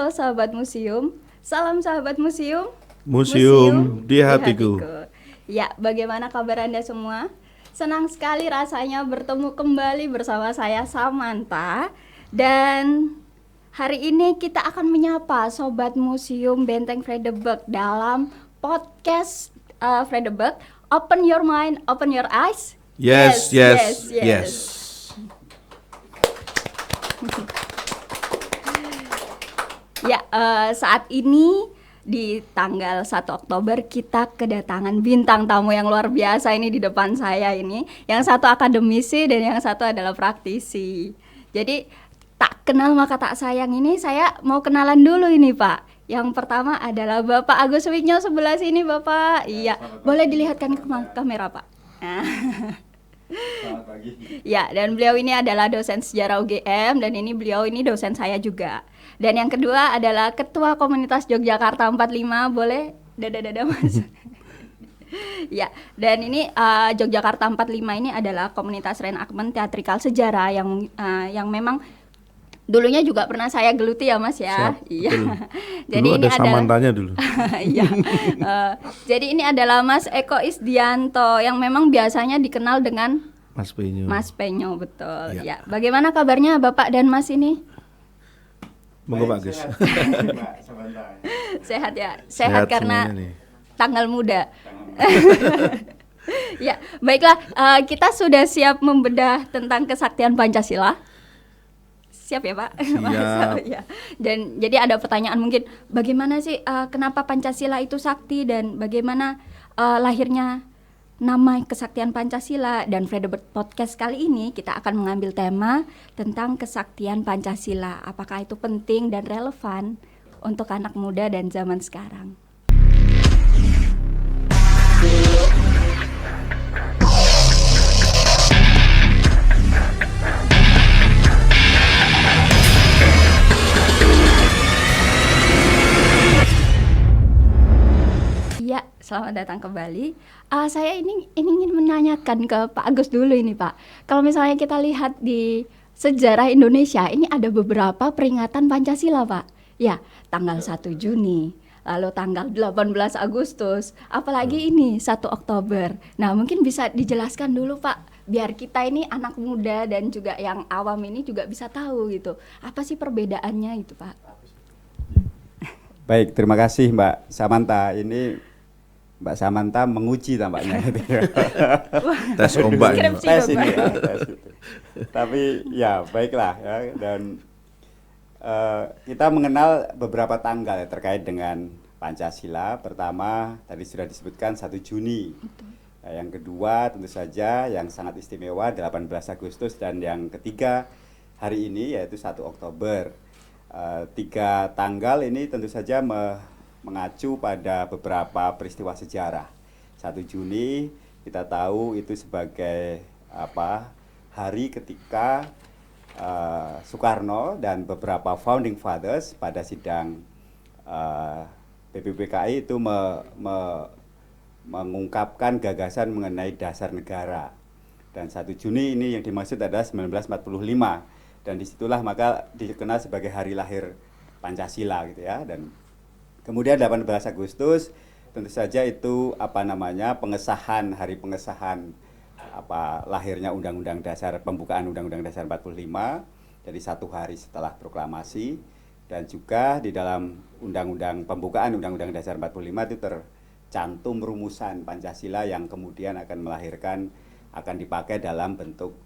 Halo sahabat museum, salam sahabat museum. Museum di hatiku. Ya, bagaimana kabar Anda semua? Senang sekali rasanya bertemu kembali bersama saya Samantha. Dan hari ini kita akan menyapa Sobat Museum Benteng Vredenburg dalam podcast Vredenburg. Open your mind, open your eyes. Yes. Ya, saat ini di tanggal 1 Oktober kita kedatangan bintang tamu yang luar biasa ini di depan saya ini. Yang satu akademisi dan yang satu adalah praktisi. Jadi tak kenal maka tak sayang, ini saya mau kenalan dulu ini Pak. Yang pertama adalah Bapak Agus Wigno, sebelah sini Bapak. Iya, boleh dilihatkan ke kamera Pak. Selamat pagi. Ya, dan beliau ini adalah dosen sejarah UGM dan beliau ini dosen saya juga. Dan yang kedua adalah Ketua Komunitas Yogyakarta 45, boleh dada Mas. Ya, dan ini Yogyakarta 45 ini adalah komunitas reenactment teatrikal sejarah yang memang dulunya juga pernah saya geluti ya Mas ya. Siap, iya. betul. Jadi Dulu ini ada adalah Samantanya dulu. Iya. Jadi ini adalah Mas Eko Isdianto yang memang biasanya dikenal dengan Mas Penyo. Mas Penyo, betul. Ya. Ya. Bagaimana kabarnya Bapak dan Mas ini? Monggo Pak Gus. Sehat ya. Sehat karena semuanya nih. tanggal muda. Ya, baiklah, kita sudah siap membedah tentang kesaktian Pancasila. Siap ya Pak? Siap. Ya. Dan jadi ada pertanyaan mungkin, bagaimana sih kenapa Pancasila itu sakti dan bagaimana lahirnya nama kesaktian Pancasila. Dan Vredenburg Podcast kali ini kita akan mengambil tema tentang kesaktian Pancasila. Apakah itu penting dan relevan untuk anak muda dan zaman sekarang? Ya, selamat datang kembali. Saya ini ingin menanyakan ke Pak Agus dulu ini Pak. Kalau misalnya kita lihat di sejarah Indonesia, ini ada beberapa peringatan Pancasila Pak. Ya, tanggal 1 Juni, lalu tanggal 18 Agustus, apalagi ini 1 Oktober. Nah, mungkin bisa dijelaskan dulu Pak, biar kita ini anak muda dan juga yang awam ini juga bisa tahu gitu. Apa sih perbedaannya gitu Pak? Baik, terima kasih Mbak Samantha. Ini Mbak Samantha menguji tampaknya. Tes ombak ini, Pak. Skripsi, Tes ini, Bapak. tes gitu. Tapi ya baiklah ya, dan kita mengenal beberapa tanggal ya, terkait dengan Pancasila. Pertama tadi sudah disebutkan 1 Juni. Yang kedua tentu saja yang sangat istimewa 18 Agustus, dan yang ketiga hari ini yaitu 1 Oktober. 3 tanggal ini tentu saja mengacu pada beberapa peristiwa sejarah. 1 Juni kita tahu itu sebagai hari ketika Soekarno dan beberapa founding fathers pada sidang BPPKI itu mengungkapkan gagasan mengenai dasar negara. Dan 1 Juni ini yang dimaksud adalah 1945, dan disitulah maka dikenal sebagai hari lahir Pancasila gitu ya. Dan kemudian 18 Agustus tentu saja itu hari pengesahan lahirnya Undang-Undang Dasar, pembukaan Undang-Undang Dasar 45, jadi 1 hari setelah proklamasi. Dan juga di dalam pembukaan Undang-Undang Dasar 45 itu tercantum rumusan Pancasila yang kemudian akan dipakai dalam bentuk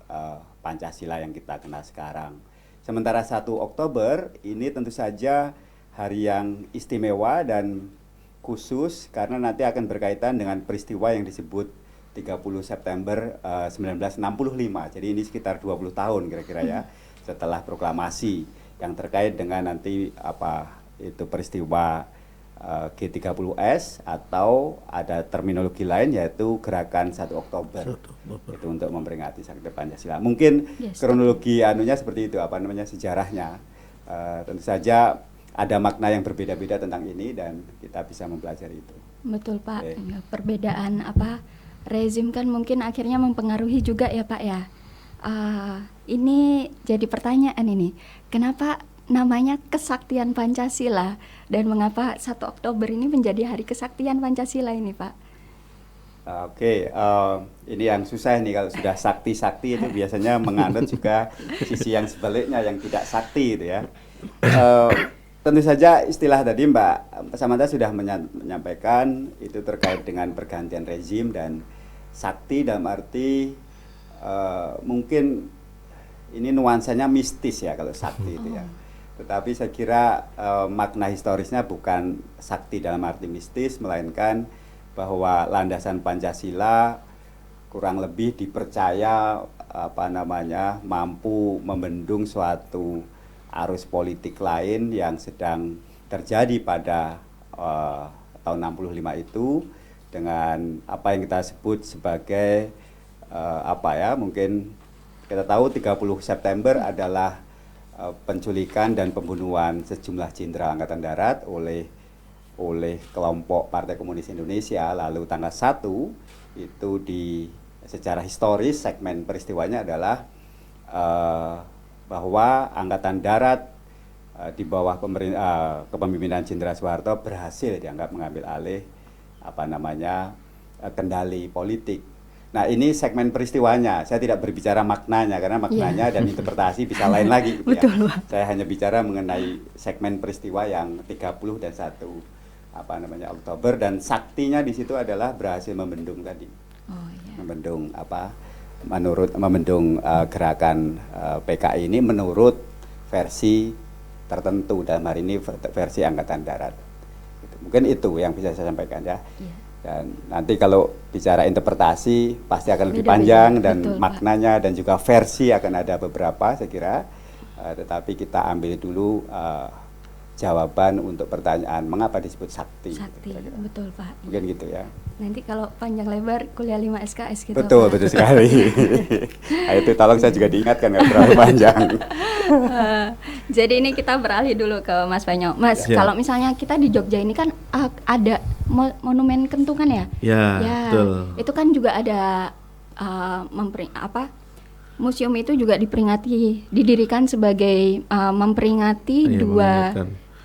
Pancasila yang kita kenal sekarang. Sementara 1 Oktober ini tentu saja hari yang istimewa dan khusus karena nanti akan berkaitan dengan peristiwa yang disebut 30 September 1965. Jadi ini sekitar 20 tahun kira-kira ya setelah proklamasi, yang terkait dengan nanti itu peristiwa G30S, atau ada terminologi lain yaitu gerakan 1 Oktober. Itu untuk memperingati Sakti Pancasila. Mungkin kronologi seperti itu, sejarahnya. Tentu saja ada makna yang berbeda-beda tentang ini dan kita bisa mempelajari itu. Betul Pak. Perbedaan rezim kan mungkin akhirnya mempengaruhi juga ya Pak ya. Ini jadi pertanyaan ini, kenapa namanya Kesaktian Pancasila dan mengapa 1 Oktober ini menjadi Hari Kesaktian Pancasila ini, Pak? Oke, ini yang susah nih kalau sudah sakti-sakti itu biasanya menganut juga sisi yang sebaliknya yang tidak sakti itu ya. Tentu saja istilah tadi Mbak Samantha sudah menyampaikan itu terkait dengan pergantian rezim dan sakti dalam arti mungkin ini nuansanya mistis ya kalau sakti itu ya. Tetapi saya kira makna historisnya bukan sakti dalam arti mistis, melainkan bahwa landasan Pancasila kurang lebih dipercaya mampu membendung suatu arus politik lain yang sedang terjadi pada tahun 65 itu dengan apa yang kita sebut sebagai mungkin kita tahu 30 September adalah penculikan dan pembunuhan sejumlah jenderal Angkatan Darat oleh kelompok Partai Komunis Indonesia. Lalu tanggal 1 itu secara historis segmen peristiwanya adalah bahwa Angkatan Darat di bawah kepemimpinan Jenderal Soeharto berhasil dianggap mengambil alih kendali politik. Nah, ini segmen peristiwanya. Saya tidak berbicara maknanya karena maknanya dan interpretasi bisa lain lagi. Betul, ya. Saya hanya bicara mengenai segmen peristiwa yang 30 dan 1 Oktober, dan saktinya di situ adalah berhasil membendung tadi. Membendung gerakan PKI ini menurut versi tertentu, dalam hari ini versi Angkatan Darat. Mungkin itu yang bisa saya sampaikan ya. Dan nanti kalau bicara interpretasi pasti akan lebih panjang dan betul, maknanya dan juga versi akan ada beberapa saya kira. Tetapi kita ambil dulu jawaban untuk pertanyaan mengapa disebut sakti. Sakti, gitu, betul Pak. Mungkin gitu ya. Nanti kalau panjang lebar kuliah 5 SKS gitu. Betul, Pak. Betul sekali. Nah, itu tolong saya juga diingatkan nggak terlalu panjang. Jadi ini kita beralih dulu ke Mas Panyo. Mas, kalau misalnya kita di Jogja ini kan ada monumen kentungan ya? Ya, betul. Itu kan juga ada museum itu juga didirikan sebagai memperingati dua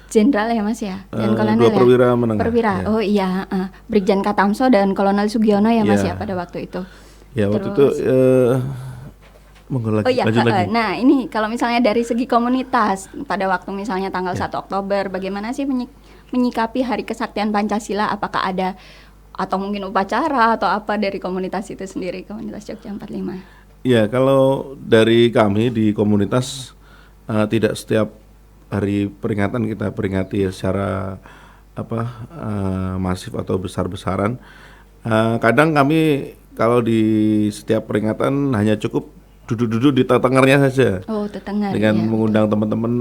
jenderal ya Mas ya, dan kolonel dua perwira menengah. Perwira. Ya. Oh iya, Brigjen Katamso dan Kolonel Sugiono ya Mas ya pada waktu itu. Ya, waktu itu lanjut lagi. Nah, ini kalau misalnya dari segi komunitas pada waktu misalnya tanggal 1 Oktober bagaimana sih menyikapi Hari Kesaktian Pancasila? Apakah ada atau mungkin upacara atau apa dari komunitas itu sendiri, komunitas Jogja 45? Ya, kalau dari kami di komunitas tidak setiap hari peringatan kita peringati secara masif atau besar-besaran. Kadang kami kalau di setiap peringatan hanya cukup duduk-duduk di tetengernya saja. Oh, tetenger. Dengan mengundang teman-teman,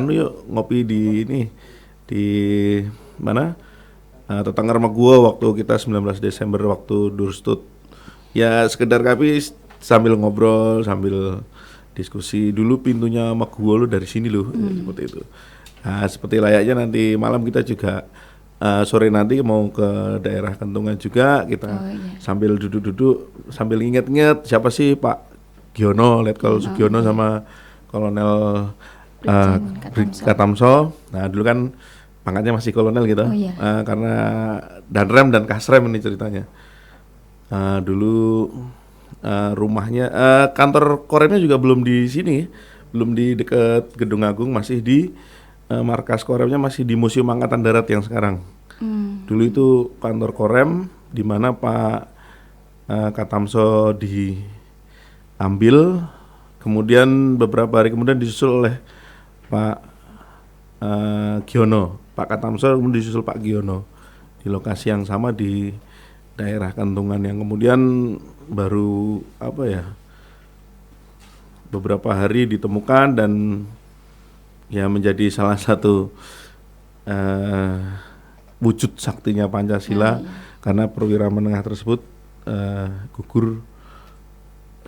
yuk ngopi di mana? Tetenger sama gua waktu kita 19 Desember waktu Durstut. Ya sekedar kami sambil ngobrol, sambil diskusi. Dulu pintunya sama gua lu dari sini loh, seperti itu. Nah, seperti layaknya nanti malam kita juga sore nanti mau ke daerah Kentungan juga kita sambil duduk-duduk, sambil inget-inget siapa sih Pak Giono, Letkol Sugiono sama Kolonel Katamso. Nah dulu kan pangkatnya masih kolonel gitu, karena Danrem dan Kasrem ini ceritanya. Dulu rumahnya, kantor Koremnya juga belum di sini, belum di dekat Gedung Agung, masih di markas Koremnya masih di Museum Angkatan Darat yang sekarang. Dulu itu kantor Korem di mana Pak Katamso diambil, kemudian beberapa hari kemudian disusul oleh Pak Giono, Pak Katamso kemudian disusul Pak Giono di lokasi yang sama di daerah Kentungan, yang kemudian baru beberapa hari ditemukan dan ya menjadi salah satu wujud saktinya Pancasila, karena perwira menengah tersebut gugur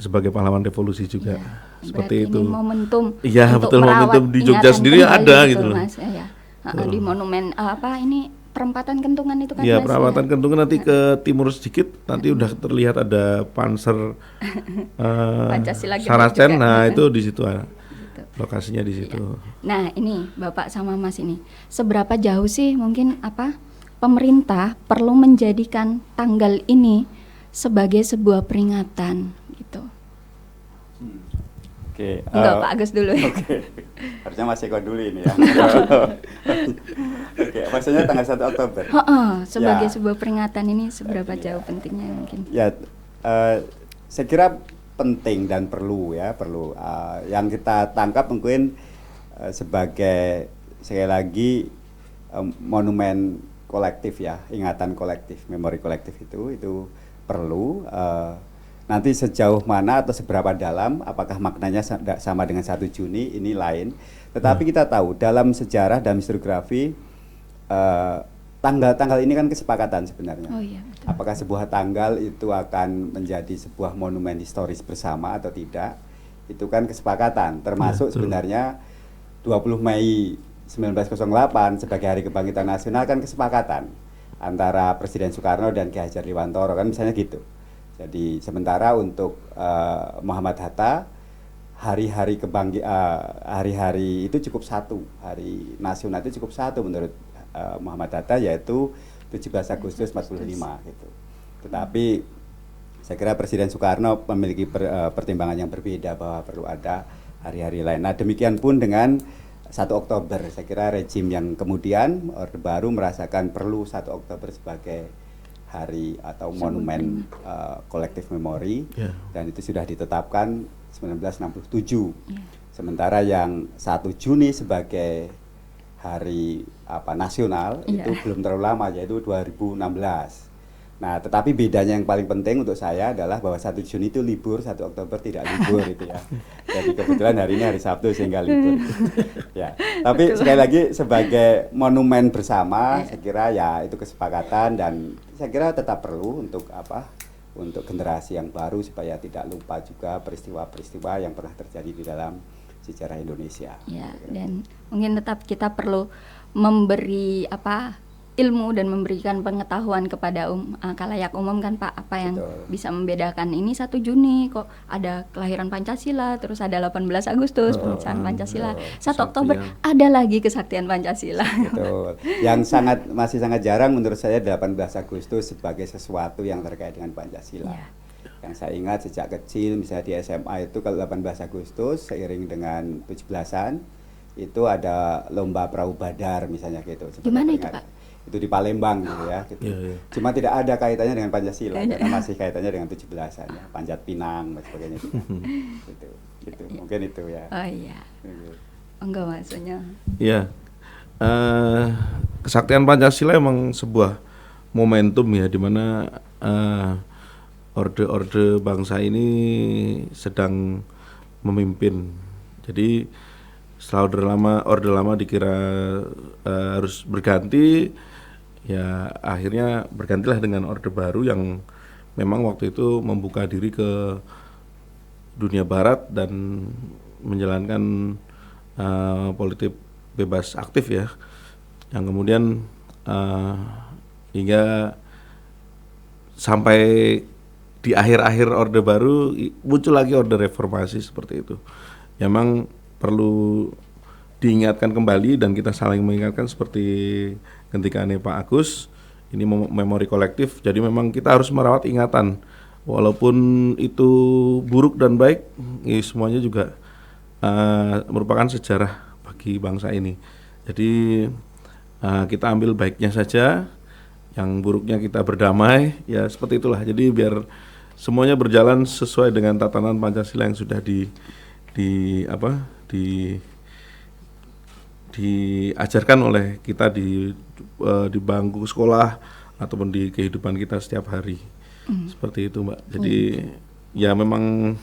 sebagai pahlawan revolusi juga. Seperti itu. Momentum. Iya, betul, momentum di Jogja sendiri ada gitu loh. Mas, di monumen ini perempatan Kentungan itu kan. Iya, perempatan Kentungan nanti ke timur sedikit nanti udah terlihat ada Panzer Pancasila Saracen. juga, nah, itu di situ gitu. Lokasinya di situ. Nah, ini Bapak sama Mas ini, seberapa jauh sih mungkin pemerintah perlu menjadikan tanggal ini sebagai sebuah peringatan gitu? Oke. Enggak, Pak Agus dulu. Oke. Harusnya Mas Eko dulu ini ya. Oke, maksudnya tanggal 1 Oktober. Sebagai Ya. sebuah peringatan ini seberapa jauh pentingnya mungkin? Ya, saya kira penting dan perlu ya, perlu. Yang kita tangkap mungkin sebagai sekali lagi monumen kolektif ya, ingatan kolektif, memori kolektif itu perlu. Nanti sejauh mana atau seberapa dalam, apakah maknanya sama dengan 1 Juni, ini lain. Tetapi kita tahu dalam sejarah dan historiografi tanggal-tanggal ini kan kesepakatan sebenarnya. Oh iya, betul. Apakah sebuah tanggal itu akan menjadi sebuah monumen historis bersama atau tidak, itu kan kesepakatan. Termasuk sebenarnya 20 Mei 1908 sebagai Hari Kebangkitan Nasional kan kesepakatan antara Presiden Soekarno dan Ki Hajar Dewantara kan misalnya gitu. Jadi sementara untuk Muhammad Hatta hari-hari hari-hari itu cukup satu, hari nasional itu cukup satu menurut Muhammad Hatta, yaitu 17 Agustus 45 gitu. Tetapi saya kira Presiden Soekarno memiliki pertimbangan yang berbeda bahwa perlu ada hari-hari lain. Nah, demikian pun dengan 1 Oktober. Saya kira rejim yang kemudian Orde Baru merasakan perlu 1 Oktober sebagai hari atau monumen kolektif memori, dan itu sudah ditetapkan 1967. Sementara yang 1 Juni sebagai hari nasional itu belum terlalu lama, yaitu 2016. Nah, tetapi bedanya yang paling penting untuk saya adalah bahwa 1 Juni itu libur, 1 Oktober tidak libur itu ya. Jadi kebetulan hari ini hari Sabtu sehingga libur. Ya, tapi sekali lagi sebagai monumen bersama, saya kira ya itu kesepakatan, dan saya kira tetap perlu untuk untuk generasi yang baru supaya tidak lupa juga peristiwa-peristiwa yang pernah terjadi di dalam sejarah Indonesia. Ya, dan mungkin tetap kita perlu memberi ilmu dan memberikan pengetahuan kepada khalayak umum kan Pak, apa yang bisa membedakan ini 1 Juni kok ada kelahiran Pancasila, terus ada 18 Agustus pengesahan Pancasila, 1 Oktober ada lagi kesaktian Pancasila. Betul. Yang masih sangat jarang menurut saya 18 Agustus sebagai sesuatu yang terkait dengan Pancasila. Yang saya ingat sejak kecil misalnya di SMA itu kalau 18 Agustus seiring dengan 17-an itu ada lomba perahu badar misalnya gitu. Gimana itu Pak? Itu di Palembang gitu ya gitu. Cuma tidak ada kaitannya dengan Pancasila karena masih kaitannya dengan 17-an ya, Panjat Pinang dan sebagainya itu. Gitu. Mungkin itu ya. Oh iya. Enggak maksudnya. Iya. Kesaktian Pancasila emang sebuah momentum ya, di mana orde-orde bangsa ini sedang memimpin. Jadi setelah orde lama dikira harus berganti, ya akhirnya bergantilah dengan orde baru yang memang waktu itu membuka diri ke dunia barat dan menjalankan politik bebas aktif ya, yang kemudian hingga sampai di akhir-akhir orde baru muncul lagi orde reformasi seperti itu. Memang perlu diingatkan kembali dan kita saling mengingatkan seperti ketika Pak Agus, ini memori kolektif, jadi memang kita harus merawat ingatan walaupun itu buruk dan baik, semuanya juga merupakan sejarah bagi bangsa ini. Jadi kita ambil baiknya saja, yang buruknya kita berdamai, ya seperti itulah. Jadi biar semuanya berjalan sesuai dengan tatanan Pancasila yang sudah diajarkan oleh kita di bangku sekolah ataupun di kehidupan kita setiap hari. Seperti itu Mbak. Jadi ya memang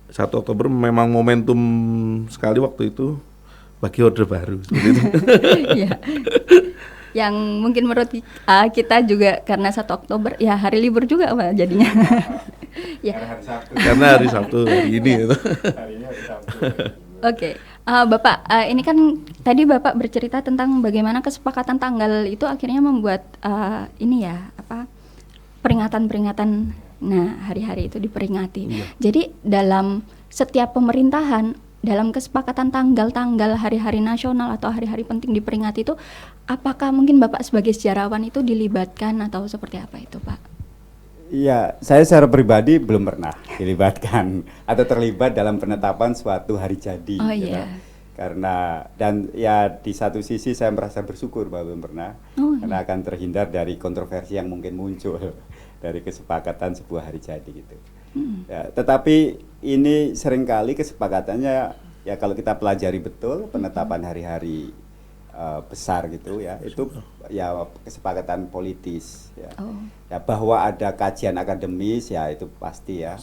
1 Oktober memang momentum sekali waktu itu bagi orde baru. Seperti itu. Ya. Yang mungkin menurut kita juga karena 1 Oktober ya hari libur juga Pak jadinya. Ya. Karena hari Sabtu hari ini itu. Oke. Bapak, ini kan tadi Bapak bercerita tentang bagaimana kesepakatan tanggal itu akhirnya membuat peringatan-peringatan, nah hari-hari itu diperingati. Jadi dalam setiap pemerintahan dalam kesepakatan tanggal-tanggal hari-hari nasional atau hari-hari penting diperingati itu, apakah mungkin Bapak sebagai sejarawan itu dilibatkan atau seperti apa itu, Pak? Iya, saya secara pribadi belum pernah dilibatkan atau terlibat dalam penetapan suatu hari jadi. Oh gitu. iya. Karena dan ya di satu sisi saya merasa bersyukur bahwa belum pernah, karena akan terhindar dari kontroversi yang mungkin muncul dari kesepakatan sebuah hari jadi gitu. Ya, tetapi ini seringkali kesepakatannya ya kalau kita pelajari betul penetapan hari-hari besar gitu ya, itu ya kesepakatan politis ya. Ya bahwa ada kajian akademis ya itu pasti ya.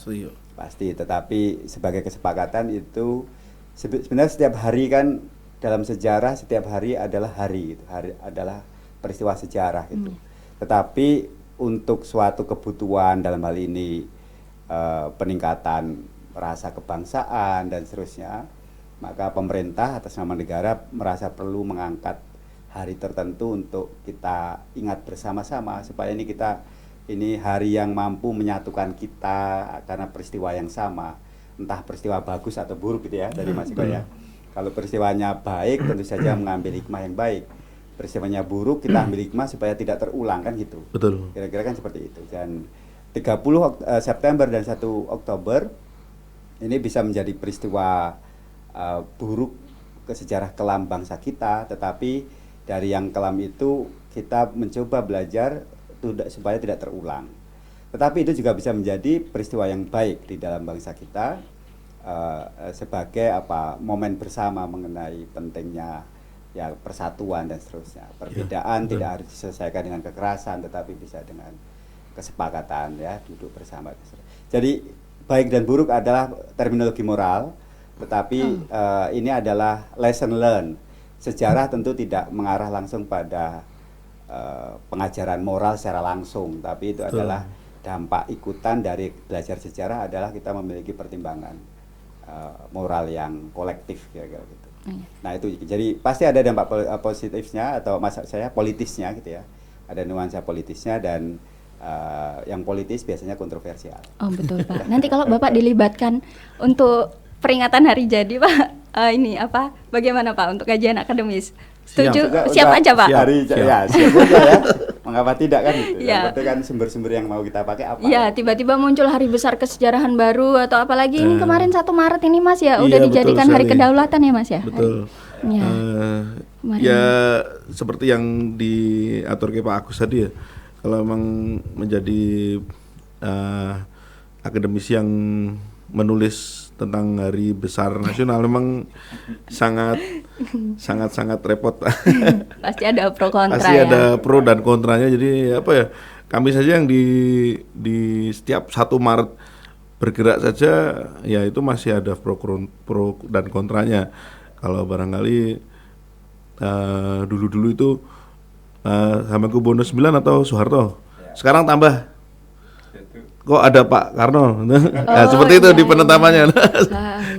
Pasti, tetapi sebagai kesepakatan itu sebenarnya setiap hari kan dalam sejarah setiap hari adalah hari gitu. Hari adalah peristiwa sejarah gitu. Tetapi untuk suatu kebutuhan dalam hal ini peningkatan rasa kebangsaan dan seterusnya, maka pemerintah atas nama negara merasa perlu mengangkat hari tertentu untuk kita ingat bersama-sama supaya ini hari yang mampu menyatukan kita karena peristiwa yang sama, entah peristiwa bagus atau buruk gitu ya dari Mas Iko ya. Kalau peristiwanya baik tentu saja mengambil hikmah yang baik. Peristiwanya buruk kita ambil hikmah supaya tidak terulang kan gitu. Betul. Kira-kira kan seperti itu. Dan 30 September dan 1 Oktober ini bisa menjadi peristiwa buruk ke sejarah kelam bangsa kita, tetapi dari yang kelam itu kita mencoba belajar supaya tidak terulang. Tetapi itu juga bisa menjadi peristiwa yang baik di dalam bangsa kita sebagai momen bersama mengenai pentingnya ya persatuan dan seterusnya. Perbedaan tidak harus diselesaikan dengan kekerasan, tetapi bisa dengan kesepakatan ya, duduk bersama. Jadi baik dan buruk adalah terminologi moral, tetapi ini adalah lesson learned. Sejarah tentu tidak mengarah langsung pada pengajaran moral secara langsung, tapi itu adalah dampak ikutan dari belajar sejarah adalah kita memiliki pertimbangan moral yang kolektif kira-kira gitu. Nah itu jadi pasti ada dampak positifnya atau maksud saya politisnya gitu ya, ada nuansa politisnya dan yang politis biasanya kontroversial. Oh betul Pak. Nanti kalau Bapak dilibatkan untuk peringatan hari jadi Pak, ini bagaimana Pak untuk kajian akademis? Siap aja Pak. Siap aja ya. Mengapa tidak kan gitu. Yang penting kan sumber-sumber yang mau kita pakai apa. Iya, tiba-tiba muncul hari besar kesejarahan baru atau apalagi ini kemarin 1 Maret ini Mas ya, udah dijadikan hari kedaulatan ya Mas ya. Betul. Ya seperti yang diatur ke Pak Agus tadi ya. Kalau memang menjadi akademisi yang menulis tentang hari besar nasional memang sangat repot. Pasti ada pro kontra. Pasti ada pro dan kontranya. Jadi kami saja yang di setiap 1 Maret bergerak saja ya itu masih ada pro dan kontranya. Kalau barangkali dulu itu Hamengkubuwono 9 atau Soeharto. Sekarang tambah. Kok ada Pak Karno? Seperti itu di penetapannya.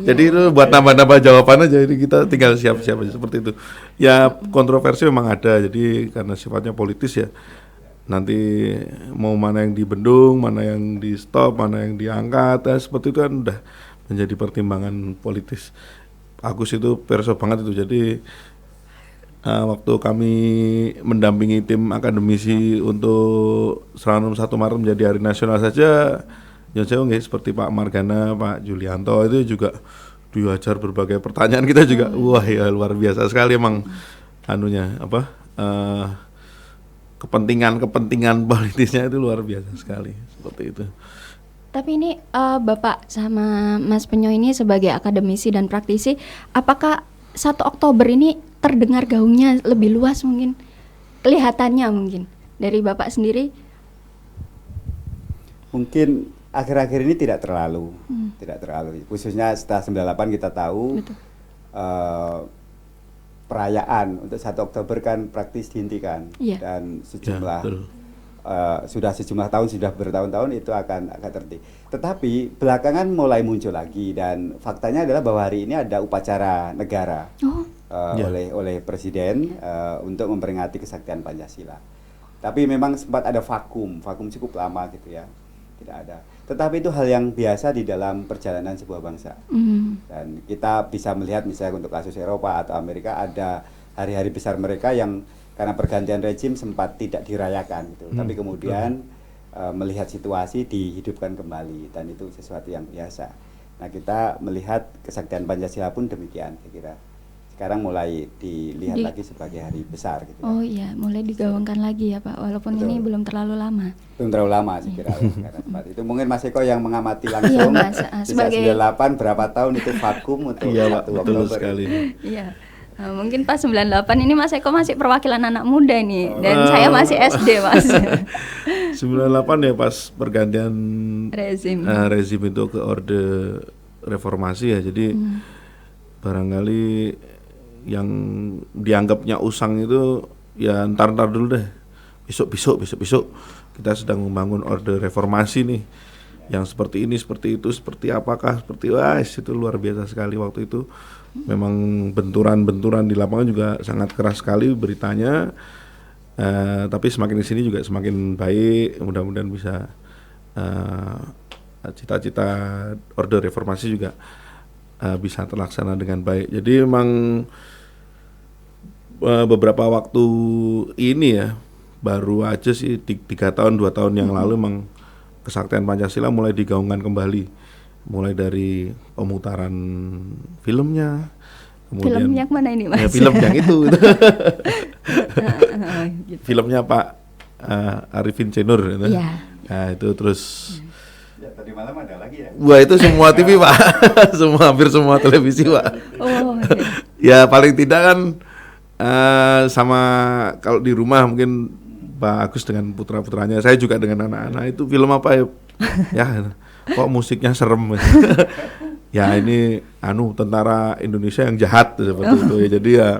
Jadi itu buat nambah-nambah jawaban aja. Jadi kita tinggal siap-siap aja seperti itu. Ya kontroversi memang ada. Jadi karena sifatnya politis ya. Nanti mau mana yang dibendung, mana yang di stop, mana yang diangkat. Seperti itu kan udah menjadi pertimbangan politis. Agus itu perso banget itu. Jadi waktu kami mendampingi tim akademisi untuk Seranum 1 Maret menjadi hari nasional saja, jauh-jauh seperti Pak Margana, Pak Julianto itu juga diajar berbagai pertanyaan kita juga, wah ya luar biasa sekali emang kepentingan politisnya itu luar biasa sekali seperti itu. Tapi ini Bapak sama Mas Penyo ini sebagai akademisi dan praktisi, apakah 1 Oktober ini terdengar gaungnya lebih luas mungkin, kelihatannya mungkin dari Bapak sendiri? Mungkin akhir-akhir ini tidak terlalu, khususnya setelah 98 kita tahu perayaan untuk 1 Oktober kan praktis dihentikan dan sejumlah sudah bertahun-tahun itu akan terhenti. Tetapi belakangan mulai muncul lagi dan faktanya adalah bahwa hari ini ada upacara negara oleh Presiden untuk memperingati kesaktian Pancasila. Tapi memang sempat ada vakum cukup lama gitu ya, tidak ada. tetapi itu hal yang biasa di dalam perjalanan sebuah bangsa. Dan kita bisa melihat misalnya untuk kasus Eropa atau Amerika, ada hari-hari besar mereka yang karena pergantian rezim sempat tidak dirayakan gitu. Tapi kemudian melihat situasi dihidupkan kembali, dan itu sesuatu yang biasa. Nah, kita melihat kesaktian Pancasila pun demikian, saya kira. Sekarang mulai dilihat lagi sebagai hari besar gitu. Oh iya, mulai digaungkan lagi ya Pak, walaupun Betul. ini belum terlalu lama. Belum terlalu lama saya kira. Karena sempat itu mungkin Mas Eko yang mengamati langsung. Mas, sebagai 98 berapa tahun itu vakum untuk Iya, Pak, 1 betul Oktober. sekali. Iya. Mungkin pas 98 ini Mas Eko masih perwakilan anak muda nih, dan saya masih SD Mas. 98 ya pas pergantian Rezim. rezim itu ke Orde Reformasi ya. Jadi barangkali yang dianggapnya usang itu ya ntar dulu deh. Besok kita sedang membangun Orde Reformasi nih. Yang seperti ini, seperti itu, seperti apakah, seperti itu luar biasa sekali waktu itu. Memang benturan-benturan di lapangan juga sangat keras sekali beritanya. Tapi semakin di sini juga semakin baik. Mudah-mudahan bisa cita-cita Orde Reformasi juga bisa terlaksana dengan baik. Jadi memang beberapa waktu ini ya, baru aja sih 3 tahun 2 tahun yang lalu memang kesaktian Pancasila mulai digaungkan kembali, mulai dari pemutaran filmnya, kemudian Film yang mana ini Mas? ya, film yang itu Gitu. filmnya Pak Arifin C. Nur gitu. Iya. Nah, itu terus Ya, tadi malam ada lagi ya. wah itu semua TV Pak, hampir semua televisi Pak. Oh Ya iya. paling tidak kan sama kalau di rumah mungkin Pak Agus dengan putra-putranya, saya juga dengan anak-anak, itu film apa ya? Ya kok musiknya serem. Ya ini tentara Indonesia yang jahat seperti itu ya. Jadi ya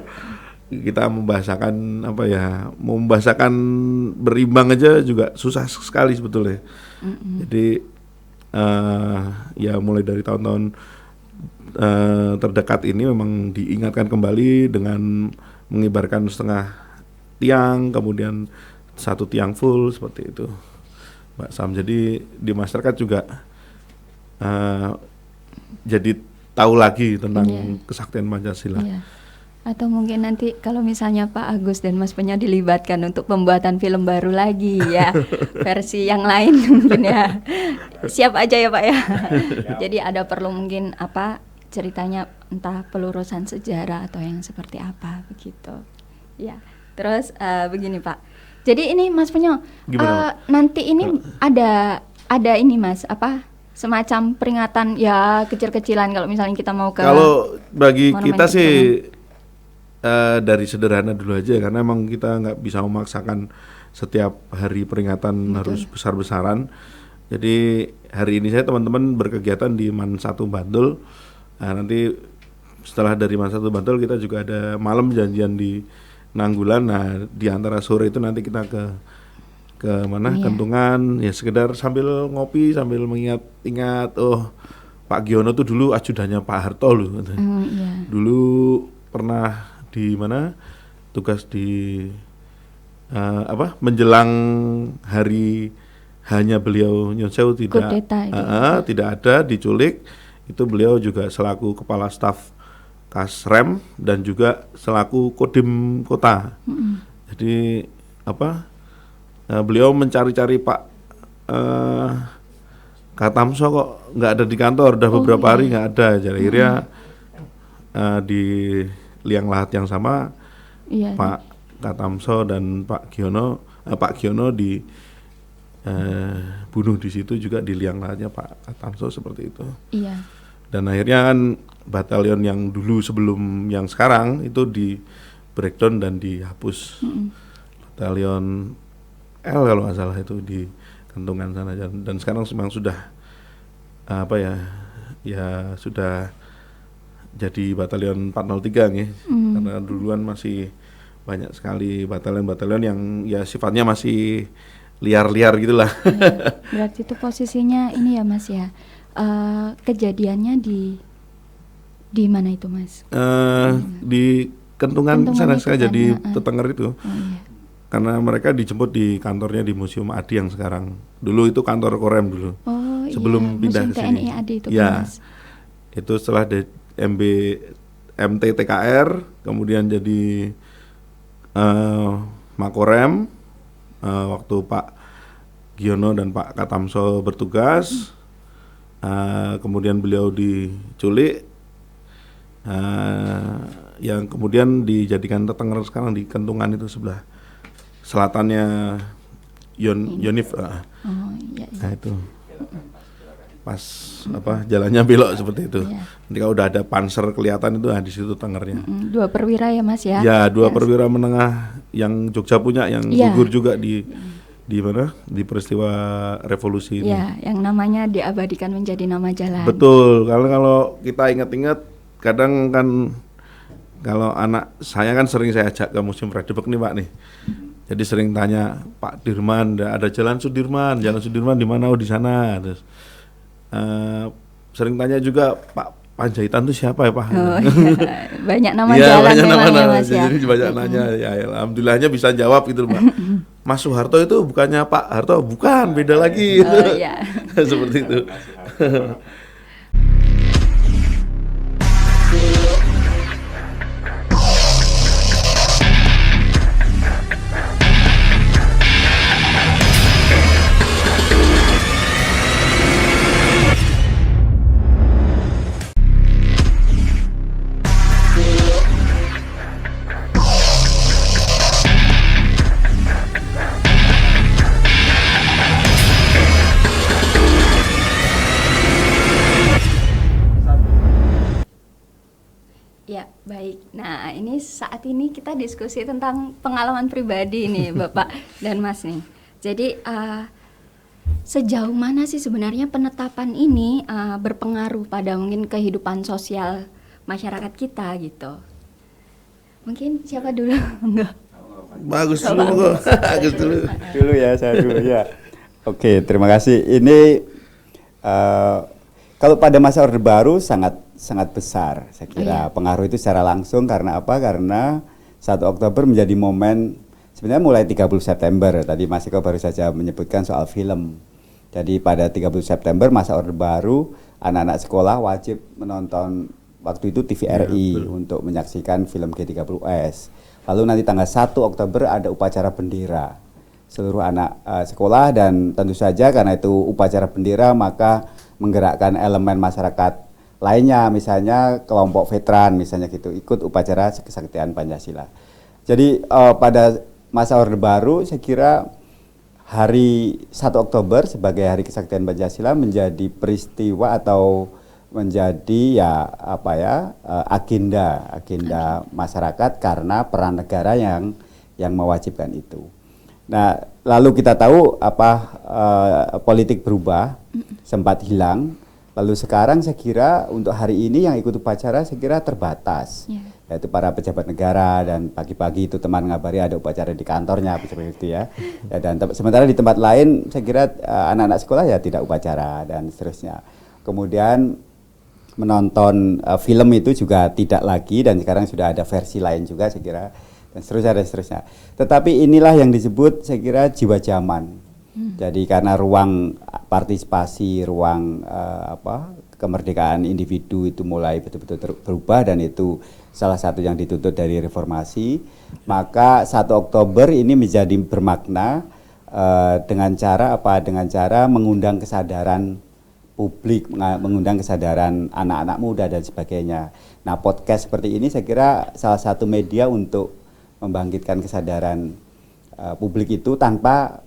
kita membahasakan apa ya, membahasakan berimbang aja juga susah sekali sebetulnya. Jadi ya mulai dari tahun-tahun terdekat ini memang diingatkan kembali dengan mengibarkan setengah tiang, kemudian 1 tiang full seperti itu, Mbak Sam. Jadi di masyarakat juga jadi tahu lagi tentang kesaktian Pancasila. Iya. Atau mungkin nanti kalau misalnya Pak Agus dan Mas Penya dilibatkan untuk pembuatan film baru lagi ya, versi yang lain mungkin ya. Siap aja ya Pak ya. Jadi ada perlu mungkin apa ceritanya, entah pelurusan sejarah atau yang seperti apa begitu. Ya. Terus begini Pak. Jadi ini Mas Penya nanti ini ada ini Mas apa? Semacam peringatan ya kecil-kecilan kalau misalnya kita mau ke. Kalau bagi kita sih Monumen dari sederhana dulu aja, karena emang kita nggak bisa memaksakan setiap hari peringatan harus besar-besaran. Jadi hari ini saya teman-teman berkegiatan di Man 1 Bantul. Nah, nanti setelah dari Man 1 Bantul kita juga ada malam janjian di Nanggulan. Nah di antara sore itu nanti kita ke mana Kentungan ya, sekedar sambil ngopi sambil mengingat Pak Giono tuh dulu ajudannya Pak Harto loh. Dulu pernah di mana tugas di menjelang hari hanya beliau Nyon Sewu tidak ada, diculik, itu beliau juga selaku kepala staf Kasrem dan juga selaku Kodim Kota. Jadi beliau mencari-cari Pak Katamso kok nggak ada di kantor, udah beberapa hari nggak ada. Jadi akhirnya di liang lahat yang sama Pak Katamso dan Pak Giono dibunuh di situ juga di liang lahatnya Pak Katamso seperti itu. Iya. Dan akhirnya kan batalion yang dulu sebelum yang sekarang itu di breakdown dan dihapus. Batalion L kalau nggak salah itu di Kentungan sana, dan sekarang memang sudah sudah jadi batalion 403 nih. Karena duluan masih banyak sekali batalion-batalion yang ya sifatnya masih liar-liar gitulah. Berarti itu posisinya ini ya Mas ya. Kejadiannya di mana itu Mas? Di Kentungan sana saja di Tetenger itu. Iya. Karena mereka dijemput di kantornya di Museum Adi yang sekarang. Dulu itu kantor Korem dulu. sebelum pindah musim ke sini. TNI AD itu kan, Ya, Mas. itu setelah MTTKR, kemudian jadi Makorem waktu Pak Giono dan Pak Katamso bertugas. Kemudian beliau diculik, yang kemudian dijadikan Tetenger sekarang di Kentungan itu sebelah selatannya Yonif. Oh, iya, iya. Nah itu pas jalannya belok seperti itu. Iya. Nanti kalau udah ada panser kelihatan itu di situ Tengernya. Dua perwira ya Mas ya? Ya, dua Yang- perwira menengah yang Jogja punya, yang Iya. gugur juga di mana? Di peristiwa revolusi ini. Ya, yang namanya diabadikan menjadi nama jalan. Betul, kalau kita ingat-ingat, kadang kan kalau anak saya kan sering saya ajak ke Museum Radebek nih Pak nih. Jadi sering tanya, Pak Dirman, ada jalan Sudirman di mana? Oh di sana. Terus sering tanya juga, Pak Panjaitan itu siapa ya Pak? Oh, iya. Banyak nama Iya, jalan banyak memang ya nama-nama. Mas ya. Jadi banyak nanya, ya alhamdulillahnya bisa jawab gitu Pak. Mas Soeharto itu bukannya Pak Harto, bukan, beda lagi. Oh iya. Seperti itu. Ya, baik. Nah, ini saat ini kita diskusi tentang pengalaman pribadi nih, Bapak dan Mas nih. Jadi, sejauh mana sih sebenarnya penetapan ini berpengaruh pada mungkin kehidupan sosial masyarakat kita gitu? Mungkin siapa dulu? Enggak. Bagus dulu kok. Bagus dulu. Dulu ya, saya dulu ya. Oke, terima kasih. Ini kalau pada masa Orde Baru sangat besar, saya kira pengaruh itu secara langsung. Karena apa? Karena 1 Oktober menjadi momen, sebenarnya mulai 30 September. Tadi Mas Eko baru saja menyebutkan soal film. Jadi pada 30 September masa Orde Baru, anak-anak sekolah wajib menonton waktu itu TVRI untuk menyaksikan film G30S. Lalu nanti tanggal 1 Oktober ada upacara bendera seluruh anak sekolah, dan tentu saja karena itu upacara bendera maka menggerakkan elemen masyarakat lainnya, misalnya kelompok veteran misalnya gitu, ikut upacara kesaktian Pancasila. Jadi pada masa Orde Baru saya kira hari 1 Oktober sebagai Hari Kesaktian Pancasila menjadi peristiwa atau menjadi agenda masyarakat karena peran negara yang mewajibkan itu. Nah, lalu kita tahu politik berubah, sempat hilang. Lalu sekarang saya kira untuk hari ini yang ikut upacara saya kira terbatas, yaitu para pejabat negara, dan pagi-pagi itu teman ngabari ada upacara di kantornya seperti itu ya. Dan sementara di tempat lain saya kira anak-anak sekolah ya tidak upacara dan seterusnya. Kemudian menonton film itu juga tidak lagi, dan sekarang sudah ada versi lain juga saya kira, dan seterusnya. Tetapi inilah yang disebut saya kira jiwa zaman. Jadi karena ruang partisipasi, ruang kemerdekaan individu itu mulai betul-betul berubah, dan itu salah satu yang dituntut dari reformasi, maka 1 Oktober ini menjadi bermakna dengan cara mengundang kesadaran publik, mengundang kesadaran anak-anak muda dan sebagainya. Nah, podcast seperti ini saya kira salah satu media untuk membangkitkan kesadaran publik itu tanpa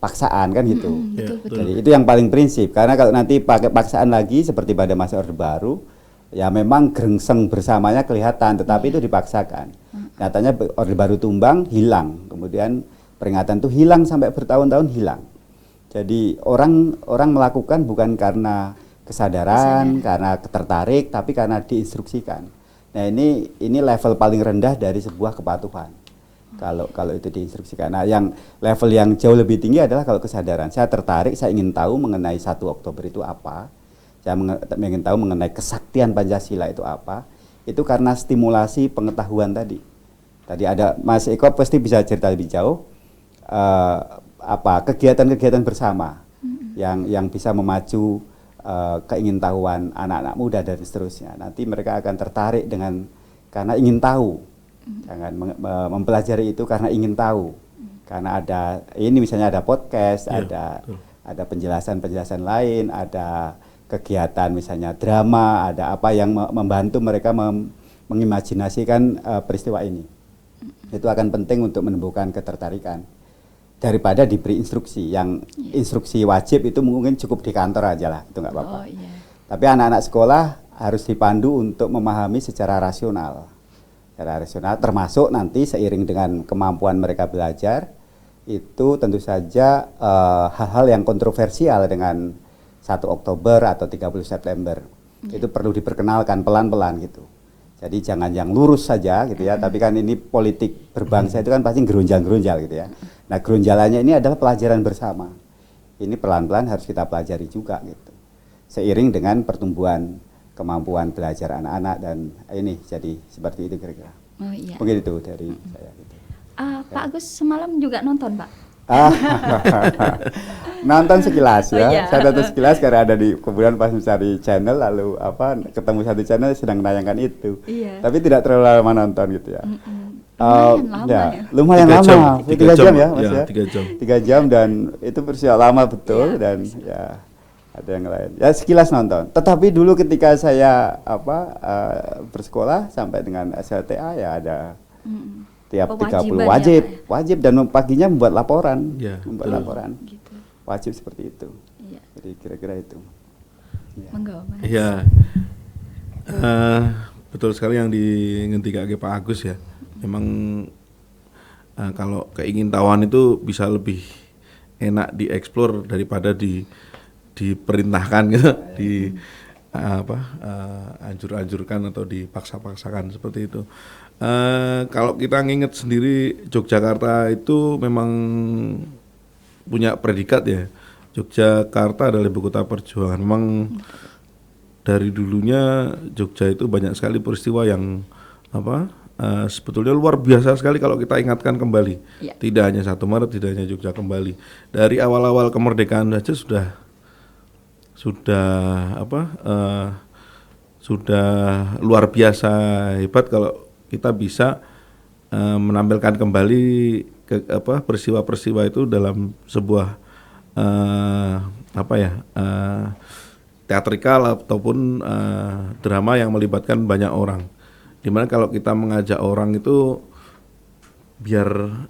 paksaan kan gitu. Betul. Jadi itu yang paling prinsip, karena kalau nanti pakai paksaan lagi seperti pada masa Orde Baru, ya memang gerengseng bersamanya kelihatan, tetapi itu dipaksakan. Nyatanya Orde Baru tumbang, hilang. Kemudian peringatan itu hilang sampai bertahun-tahun hilang. Jadi orang melakukan bukan karena kesadaran, karena tertarik, tapi karena diinstruksikan. Nah, ini level paling rendah dari sebuah kepatuhan. Kalau itu diinstruksikan. Nah, yang level yang jauh lebih tinggi adalah kalau kesadaran. Saya tertarik, saya ingin tahu mengenai 1 Oktober itu apa. Saya ingin tahu mengenai kesaktian Pancasila itu apa. Itu karena stimulasi pengetahuan tadi. Tadi ada Mas Eko pasti bisa cerita lebih jauh. Kegiatan-kegiatan bersama yang bisa memacu keingintahuan anak-anak muda dan seterusnya. Nanti mereka akan tertarik karena ingin tahu, jangan mempelajari itu karena ingin tahu, karena ada ini misalnya ada podcast, ada penjelasan-penjelasan lain, ada kegiatan misalnya drama, ada apa yang membantu mereka mengimajinasikan peristiwa ini. Itu akan penting untuk menumbuhkan ketertarikan daripada diberi instruksi. Yang instruksi wajib itu mungkin cukup di kantor aja lah, itu nggak apa-apa. Tapi anak-anak sekolah harus dipandu untuk memahami secara rasional, termasuk nanti seiring dengan kemampuan mereka belajar, itu tentu saja hal-hal yang kontroversial dengan 1 Oktober atau 30 September itu perlu diperkenalkan pelan-pelan gitu. Jadi jangan yang lurus saja gitu ya, tapi kan ini politik berbangsa itu kan pasti gerunjal-gerunjal gitu ya. Nah, gerunjalannya ini adalah pelajaran bersama. Ini pelan-pelan harus kita pelajari juga gitu. Seiring dengan pertumbuhan kemampuan belajar anak-anak dan ini jadi seperti itu kira-kira. Oh iya. Mungkin itu dari saya gitu. Pak Agus semalam juga nonton, Pak? Nonton sekilas ya. Oh, iya. Saya nonton sekilas karena ada kemudian pas mencari channel lalu ketemu satu channel sedang menayangkan itu. Iya. Tapi tidak terlalu lama nonton gitu ya. Lumayan lama ya. Lumayan 3 jam, lama. 3 jam ya, Mas ya. 3 jam. 3 jam dan itu peristiwa lama betul dan ya ada yang lain. Ya sekilas nonton. Tetapi dulu ketika saya bersekolah sampai dengan SLTA ya ada tiap 30 wajib dan paginya membuat laporan, laporan. Gitu. Wajib seperti itu. Iya. Jadi kira-kira itu. Ya. Monggo, Mas. Iya. Betul sekali yang ngendikake Pak Agus ya. Memang kalau keingintahuan itu bisa lebih enak dieksplor daripada diperintahkan gitu, anjur-anjurkan atau dipaksa-paksakan seperti itu. Kalau kita nginget sendiri Yogyakarta itu memang punya predikat ya. Yogyakarta adalah ibu kota perjuangan. Memang dari dulunya Jogja itu banyak sekali peristiwa yang sebetulnya luar biasa sekali kalau kita ingatkan kembali. Ya. Tidak hanya 1 Maret, tidak hanya Jogja kembali. Dari awal-awal kemerdekaan saja sudah luar biasa hebat kalau kita bisa menampilkan kembali peristiwa-peristiwa itu dalam sebuah teatrikal ataupun drama yang melibatkan banyak orang. Dimana kalau kita mengajak orang itu biar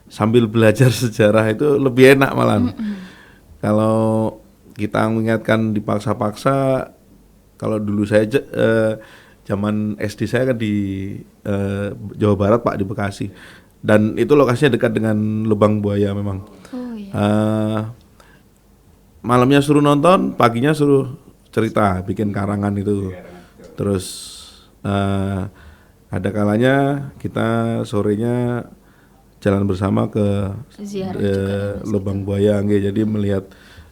sambil belajar sejarah itu lebih enak malahan. Kalau kita mengingatkan dipaksa-paksa, kalau dulu saya zaman SD saya kan di Jawa Barat Pak, di Bekasi, dan itu lokasinya dekat dengan Lubang Buaya memang. Oh, iya. Malamnya suruh nonton, paginya suruh cerita, bikin karangan itu. Terus ada kalanya kita sorenya jalan bersama ke Lubang Buaya, jadi melihat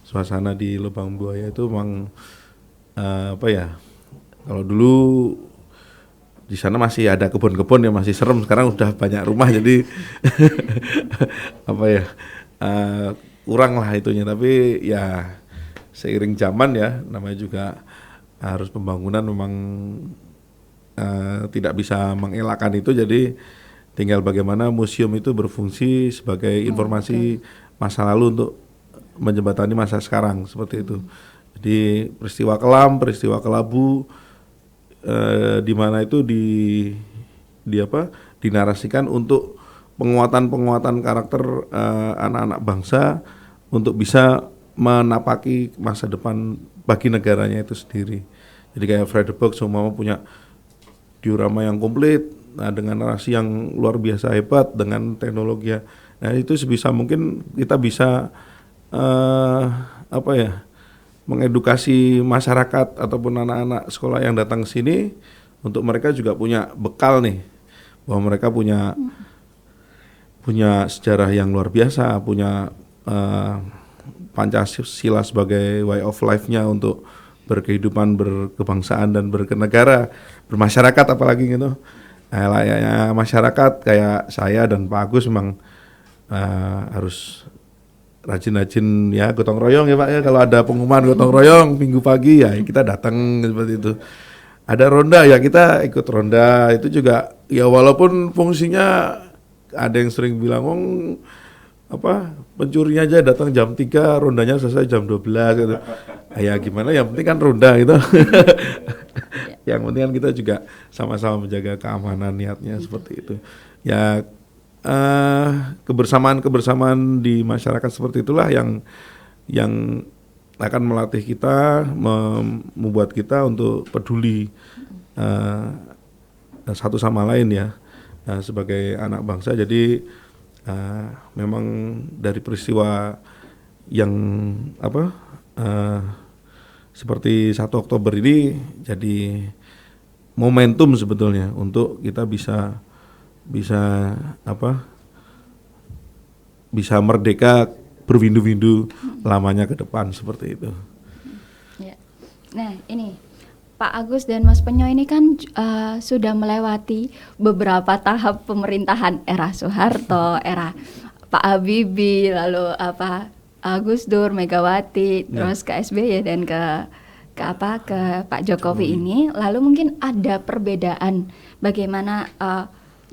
suasana di Lubang Buaya itu memang kalau dulu di sana masih ada kebun-kebun yang masih serem, sekarang udah banyak rumah jadi kurang lah itunya. Tapi ya seiring zaman ya, namanya juga harus pembangunan, memang tidak bisa mengelakkan itu. Jadi tinggal bagaimana museum itu berfungsi sebagai informasi masa lalu untuk menjembatani masa sekarang, seperti itu. Jadi peristiwa kelam, peristiwa kelabu, di mana itu dinarasikan untuk penguatan karakter anak-anak bangsa untuk bisa menapaki masa depan bagi negaranya itu sendiri. Jadi kayak Frederick semua punya diorama yang komplit, dengan narasi yang luar biasa hebat, dengan teknologi. Nah itu sebisa mungkin kita bisa mengedukasi masyarakat ataupun anak-anak sekolah yang datang ke sini, untuk mereka juga punya bekal nih, bahwa mereka punya sejarah yang luar biasa, punya Pancasila sebagai way of life-nya untuk berkehidupan, berkebangsaan dan bernegara, bermasyarakat apalagi gitu. Layaknya masyarakat kayak saya dan Pak Agus memang harus rajin-rajin ya gotong royong ya Pak ya, kalau ada pengumuman gotong royong minggu pagi ya kita datang seperti itu. Ada ronda ya kita ikut ronda, itu juga ya walaupun fungsinya ada yang sering bilang apa pencurinya aja datang jam 3 rondanya selesai jam 12 gitu. Ya gimana yang penting kan ronda gitu. Yang penting kan kita juga sama-sama menjaga keamanan niatnya seperti itu. Ya kebersamaan di masyarakat seperti itulah yang akan melatih kita, membuat kita untuk peduli satu sama lain ya, sebagai anak bangsa. Jadi memang dari peristiwa yang seperti 1 Oktober ini jadi momentum sebetulnya untuk kita bisa merdeka berwindu-windu lamanya ke depan seperti itu. Ya. Nah ini Pak Agus dan Mas Penyo ini kan sudah melewati beberapa tahap pemerintahan era Soeharto, era Pak Habibie, lalu Gus Dur, Megawati, terus ke SBY dan ke Pak Jokowi ini. Lalu mungkin ada perbedaan bagaimana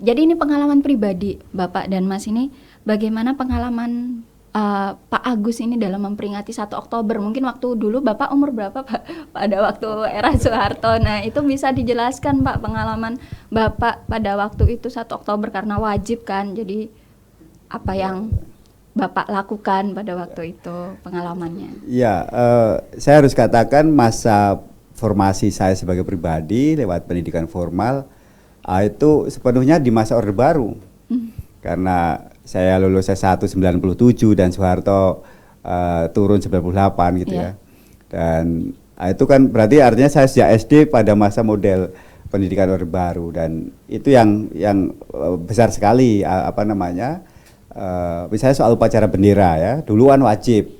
jadi ini pengalaman pribadi Bapak dan Mas ini, bagaimana pengalaman Pak Agus ini dalam memperingati 1 Oktober. Mungkin waktu dulu Bapak umur berapa Pak pada waktu era Soeharto. Nah itu bisa dijelaskan Pak pengalaman Bapak pada waktu itu 1 Oktober karena wajib kan. Jadi apa yang Bapak lakukan pada waktu itu pengalamannya? Ya, saya harus katakan masa formasi saya sebagai pribadi lewat pendidikan formal itu sepenuhnya di masa Orde Baru. Karena saya lulus S1 97 dan Soeharto turun 98 gitu ya. Dan itu kan berarti artinya saya sejak SD pada masa model pendidikan Orde Baru, dan itu yang besar sekali misalnya soal upacara bendera ya, duluan wajib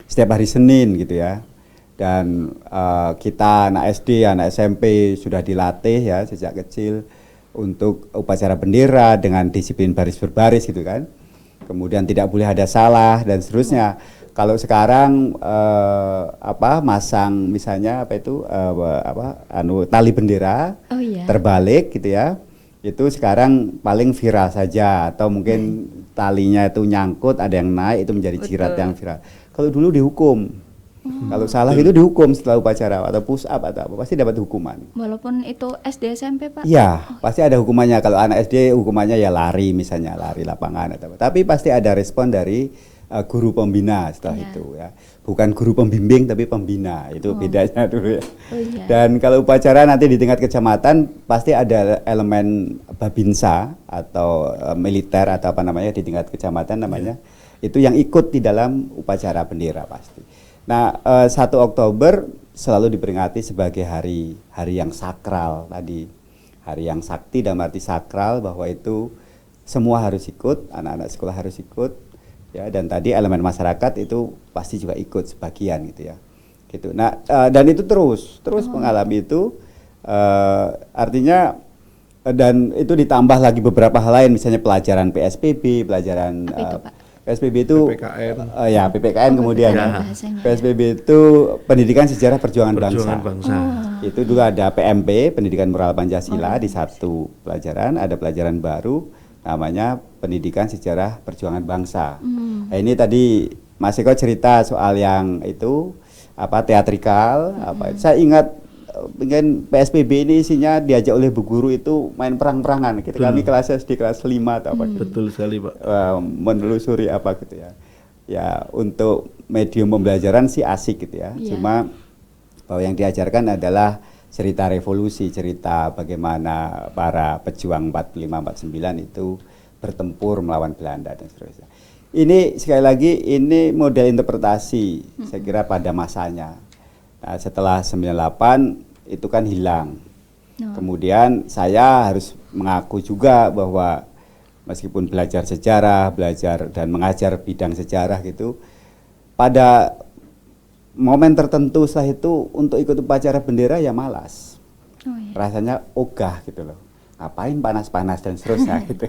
setiap hari Senin gitu ya. Dan kita anak SD, anak SMP sudah dilatih ya sejak kecil untuk upacara bendera dengan disiplin baris berbaris gitu kan. Kemudian tidak boleh ada salah dan seterusnya. Kalau sekarang masang misalnya tali bendera terbalik gitu ya, itu sekarang paling viral saja, atau mungkin talinya itu nyangkut, ada yang naik, itu menjadi jirat yang viral. Kalau dulu dihukum. Kalau salah itu dihukum setelah upacara atau push up atau apa, pasti dapat hukuman. Walaupun itu SD SMP Pak? Iya, pasti ada hukumannya. Kalau anak SD hukumannya ya lari misalnya, lari lapangan atau apa. Tapi pasti ada respon dari guru pembina setelah itu ya. Bukan guru pembimbing tapi pembina, itu bedanya dulu ya. Dan kalau upacara nanti di tingkat kecamatan pasti ada elemen babinsa atau militer atau apa namanya di tingkat kecamatan namanya. Itu yang ikut di dalam upacara bendera pasti. Nah, 1 Oktober selalu diperingati sebagai hari yang sakral tadi. Hari yang sakti dalam arti sakral, bahwa itu semua harus ikut, anak-anak sekolah harus ikut ya, dan tadi elemen masyarakat itu pasti juga ikut sebagian gitu ya. Gitu. Nah, dan itu terus mengalami itu, artinya dan itu ditambah lagi beberapa hal lain, misalnya pelajaran PSBB, pelajaran PSBB itu PPKN kemudian PSBB itu pendidikan sejarah perjuangan bangsa. Itu dulu ada PMP, pendidikan moral Pancasila, di satu pelajaran, ada pelajaran baru namanya pendidikan sejarah perjuangan bangsa. Nah, ini tadi Mas Eko cerita soal yang itu teatrikal saya ingat mungkin PSBB ini isinya diajak oleh bu guru itu main perang-perangan gitu. Kami kelas SD kelas 5 atau apa gitu. Betul sekali Pak. Menelusuri apa gitu ya. Ya untuk medium pembelajaran sih asik gitu ya. Cuma bahwa yang diajarkan adalah cerita revolusi, cerita bagaimana para pejuang 45-49 itu bertempur melawan Belanda dan seterusnya. Ini sekali lagi ini model interpretasi saya kira pada masanya. Nah, setelah 98 itu kan hilang. Kemudian saya harus mengaku juga bahwa meskipun belajar sejarah, belajar dan mengajar bidang sejarah gitu, pada momen tertentu setelah itu untuk ikut upacara bendera ya malas. Rasanya ogah gitu loh. ngapain panas-panas dan seterusnya gitu.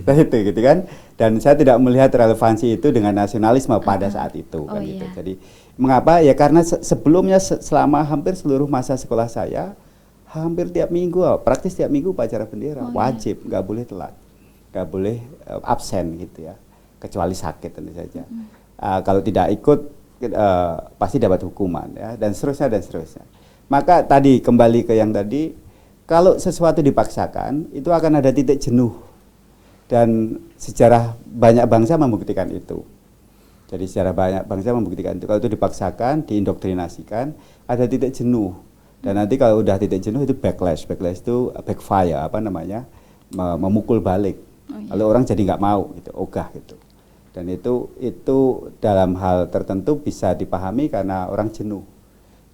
Dan itu gitu kan. Dan saya tidak melihat relevansi itu dengan nasionalisme pada saat itu kan gitu. Jadi mengapa? Ya karena sebelumnya selama hampir seluruh masa sekolah saya hampir tiap minggu, praktis tiap minggu upacara bendera wajib, nggak boleh telat, nggak boleh absen gitu ya, kecuali sakit tentu saja. Kalau tidak ikut pasti dapat hukuman ya, dan seterusnya dan seterusnya. Maka tadi kembali ke yang tadi, kalau sesuatu dipaksakan itu akan ada titik jenuh, dan sejarah banyak bangsa membuktikan itu. Jadi sejarah banyak bangsa membuktikan itu. Kalau itu dipaksakan, diindoktrinasikan, ada titik jenuh. Dan nanti kalau udah titik jenuh itu backlash itu backfire, memukul balik. Lalu orang jadi nggak mau gitu, ogah gitu. Dan itu dalam hal tertentu bisa dipahami karena orang jenuh.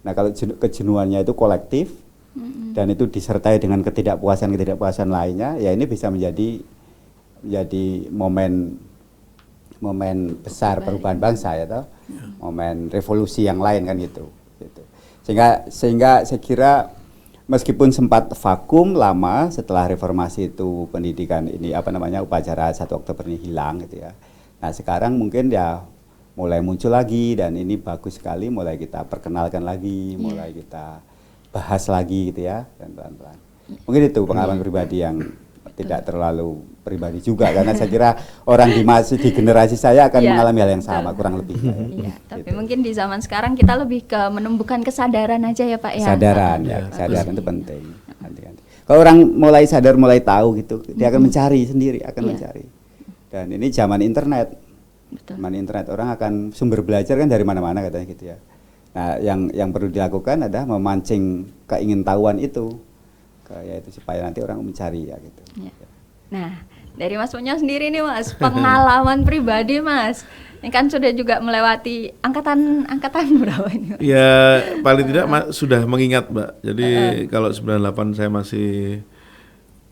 Nah kalau kejenuhannya itu kolektif dan itu disertai dengan ketidakpuasan lainnya, ya ini bisa menjadi momen besar perubahan bangsa ya toh, momen revolusi yang lain kan gitu. Sehingga saya kira meskipun sempat vakum lama setelah reformasi itu pendidikan ini upacara 1 Oktober ini hilang gitu ya. Nah sekarang mungkin ya mulai muncul lagi, dan ini bagus sekali mulai kita perkenalkan lagi, mulai kita bahas lagi gitu ya, dan pelan-pelan. Mungkin itu pengalaman pribadi yang tidak terlalu pribadi juga, karena saya kira orang di generasi saya akan mengalami hal yang sama kurang lebih. Iya, tapi mungkin di zaman sekarang kita lebih ke menumbuhkan kesadaran aja ya Pak ya. Kesadaran itu penting. Kalau orang mulai sadar, mulai tahu gitu, dia akan mencari sendiri, mencari. Dan ini zaman internet. Betul. Zaman internet, orang akan sumber belajar kan dari mana-mana katanya gitu ya. Nah, yang perlu dilakukan adalah memancing keingintahuan itu, yaitu supaya nanti orang mencari ya gitu. Ya. Nah, dari Mas Punya sendiri nih Mas, pengalaman pribadi Mas, ini kan sudah juga melewati angkatan berapa ini Mas? Ya paling tidak sudah mengingat Mbak. Jadi kalau 98 saya masih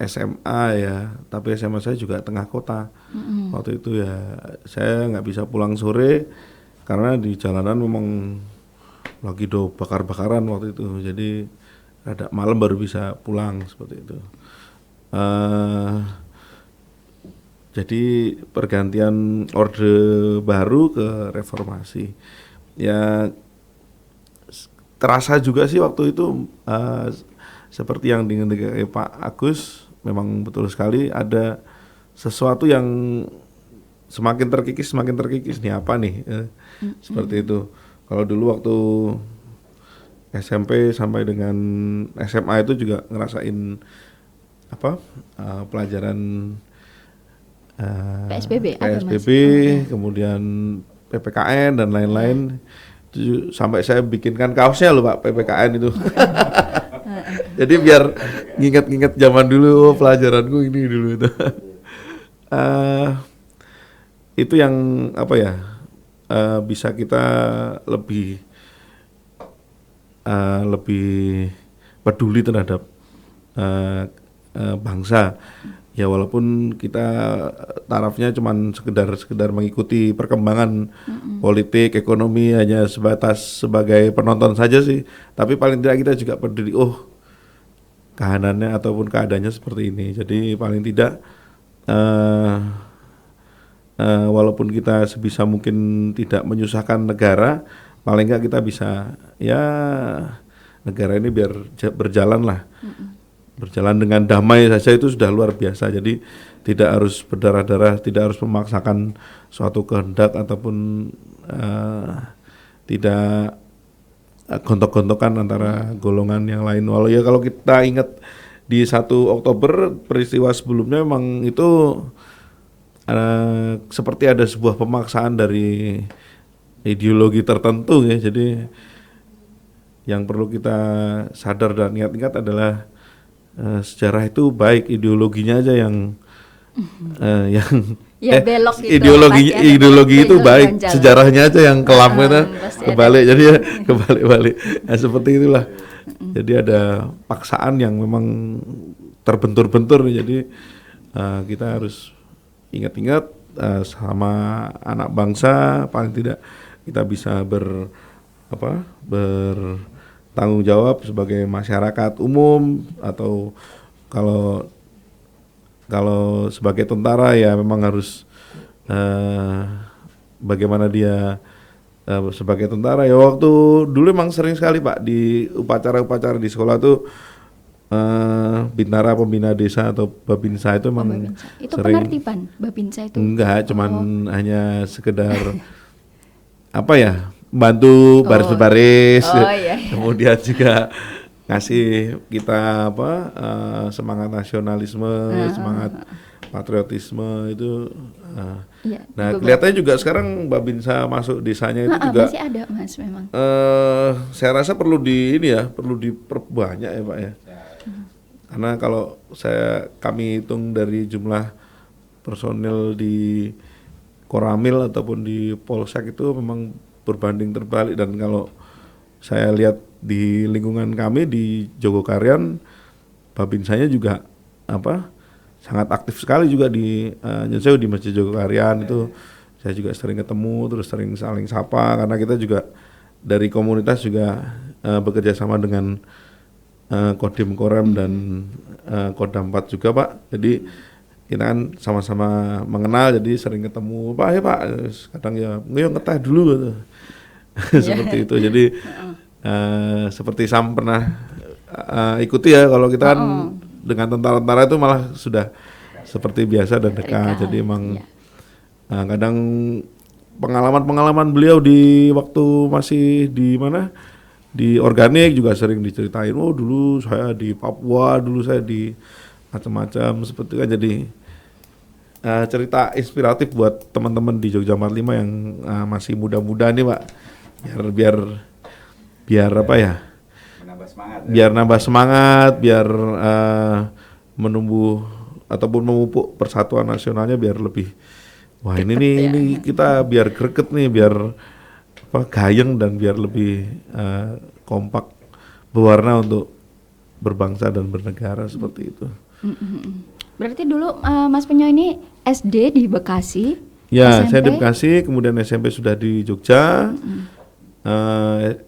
SMA ya, tapi SMA saya juga tengah kota. Waktu itu ya saya nggak bisa pulang sore karena di jalanan memang lagi bakar-bakaran waktu itu. Jadi ada malam baru bisa pulang seperti itu. Jadi pergantian orde baru ke reformasi. Ya terasa juga sih waktu itu seperti yang dengan Pak Agus, memang betul sekali ada sesuatu yang semakin terkikis nih apa nih seperti itu. Kalau dulu waktu SMP sampai dengan SMA itu juga ngerasain pelajaran PSBB, kemudian PPKN dan lain-lain. Sampai saya bikinkan kaosnya loh Pak, PPKN itu. Jadi biar nginget-nginget zaman dulu, pelajaranku ini dulu itu. Itu yang bisa kita lebih peduli terhadap bangsa. Ya walaupun kita tarafnya cuman sekedar mengikuti perkembangan politik, ekonomi hanya sebagai penonton saja sih. Tapi paling tidak kita juga peduli, kahanannya ataupun keadaannya seperti ini. Jadi paling tidak walaupun kita sebisa mungkin tidak menyusahkan negara, paling enggak kita bisa negara ini biar berjalan lah. Berjalan dengan damai saja itu sudah luar biasa. Jadi tidak harus berdarah-darah, tidak harus memaksakan suatu kehendak ataupun tidak gontok-gontokan antara golongan yang lain. Walau ya kalau kita ingat di 1 Oktober peristiwa sebelumnya memang itu seperti ada sebuah pemaksaan dari ideologi tertentu ya. Jadi yang perlu kita sadar dan ingat-ingat adalah sejarah itu baik, ideologinya aja yang belok gitu. Ideologi itu baik, sejarahnya aja yang kelam kebalik. Jadi ya kebalik-balik. Nah, seperti itulah. Jadi ada paksaan yang memang terbentur-bentur. Jadi kita harus ingat-ingat sama anak bangsa, paling tidak kita bisa bertanggung jawab sebagai masyarakat umum, atau kalau kalau sebagai tentara ya memang harus bagaimana dia sebagai tentara ya. Waktu dulu emang sering sekali Pak di upacara-upacara di sekolah tuh Bintara Pembina Desa atau Babinsa itu emang Babinsa. Itu sering. penertiban Babinsa itu? Enggak, cuman hanya sekedar apa ya, bantu baris-baris. Iya. Kemudian juga ngasih kita apa semangat nasionalisme, semangat patriotisme itu. Iya, Nah, kelihatannya juga sekarang Babinsa masuk desanya itu juga masih ada Mas memang. saya rasa perlu perlu diperbanyak ya Pak ya. Karena kalau kami hitung dari jumlah personil di Koramil ataupun di Polsek itu memang berbanding terbalik, dan kalau saya lihat di lingkungan kami di Jogokarian, Babinsanya juga sangat aktif sekali juga di Nyusewu, di Masjid Jogokarian itu saya juga sering ketemu, terus sering saling sapa karena kita juga dari komunitas juga bekerja sama dengan Kodim Korem dan Kodam 4 juga Pak. Jadi kita kan sama-sama mengenal, jadi sering ketemu. Pak, ya Pak, kadang ya ngeteh dulu gitu. Seperti itu. Jadi seperti Sam pernah ikuti ya, kalau kita kan dengan tentara-tentara itu malah sudah seperti biasa dan dekat. Jadi emang kadang pengalaman-pengalaman beliau di waktu masih di mana, di organik juga sering diceritain. Oh dulu saya di Papua, dulu saya di macam-macam seperti kan. Jadi cerita inspiratif buat teman-teman di Jogja 45 yang masih muda-muda nih Pak, biar apa ya, Menambah semangat. Biar nambah semangat, biar menumbuh ataupun memupuk persatuan nasionalnya biar lebih ini kita biar greget nih, biar gayeng dan biar lebih kompak berwarna untuk berbangsa dan bernegara seperti itu. Berarti dulu Mas Penyo ini SD di Bekasi, ya, SMP? Saya di Bekasi, kemudian SMP sudah di Jogja,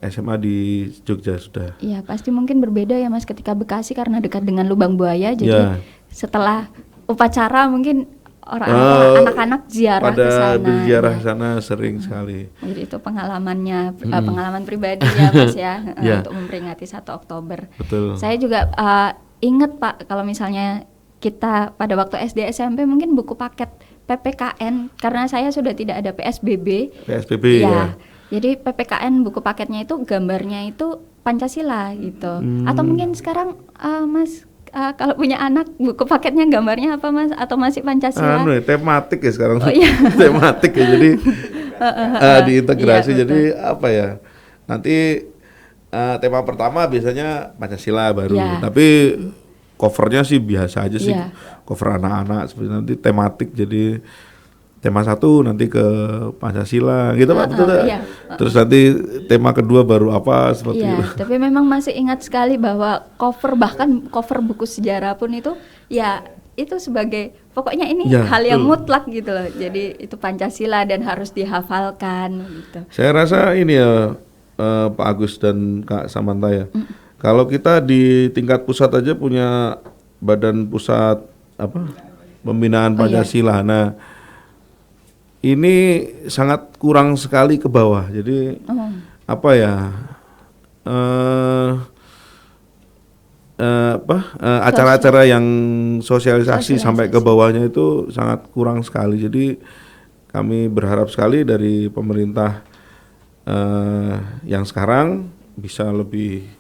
SMA di Jogja sudah. Iya, pasti mungkin berbeda ya Mas ketika Bekasi karena dekat dengan Lubang Buaya, jadi setelah upacara mungkin anak-anak ziarah ke sana. Pada ziarah sana sering sekali. Jadi itu pengalaman pribadi ya Mas ya, untuk memperingati 1 Oktober. Betul. Saya juga ingat Pak, kalau misalnya kita pada waktu SD SMP mungkin buku paket PPKN, karena saya sudah tidak ada PSBB ya. Jadi PPKN buku paketnya itu gambarnya itu Pancasila gitu. Atau mungkin sekarang Mas kalau punya anak buku paketnya gambarnya apa Mas? Atau masih Pancasila? Tematik ya sekarang. Tematik ya, jadi diintegrasi. Jadi apa ya? Nanti tema pertama biasanya Pancasila baru, tapi covernya sih biasa aja sih, cover anak-anak seperti nanti tematik, jadi tema 1 nanti ke Pancasila gitu Pak, betul tak? Terus nanti tema kedua baru apa seperti itu. Tapi memang masih ingat sekali bahwa bahkan cover buku sejarah pun itu ya itu sebagai pokoknya ini hal yang mutlak gitu loh. Jadi itu Pancasila dan harus dihafalkan gitu. Saya rasa ini ya Pak Agus dan Kak Samantha ya. Kalau kita di tingkat pusat aja punya Badan Pusat Pembinaan Pancasila. Nah, ini sangat kurang sekali ke bawah. Jadi acara-acara yang sosialisasi sampai ke bawahnya itu sangat kurang sekali. Jadi kami berharap sekali dari pemerintah yang sekarang bisa lebih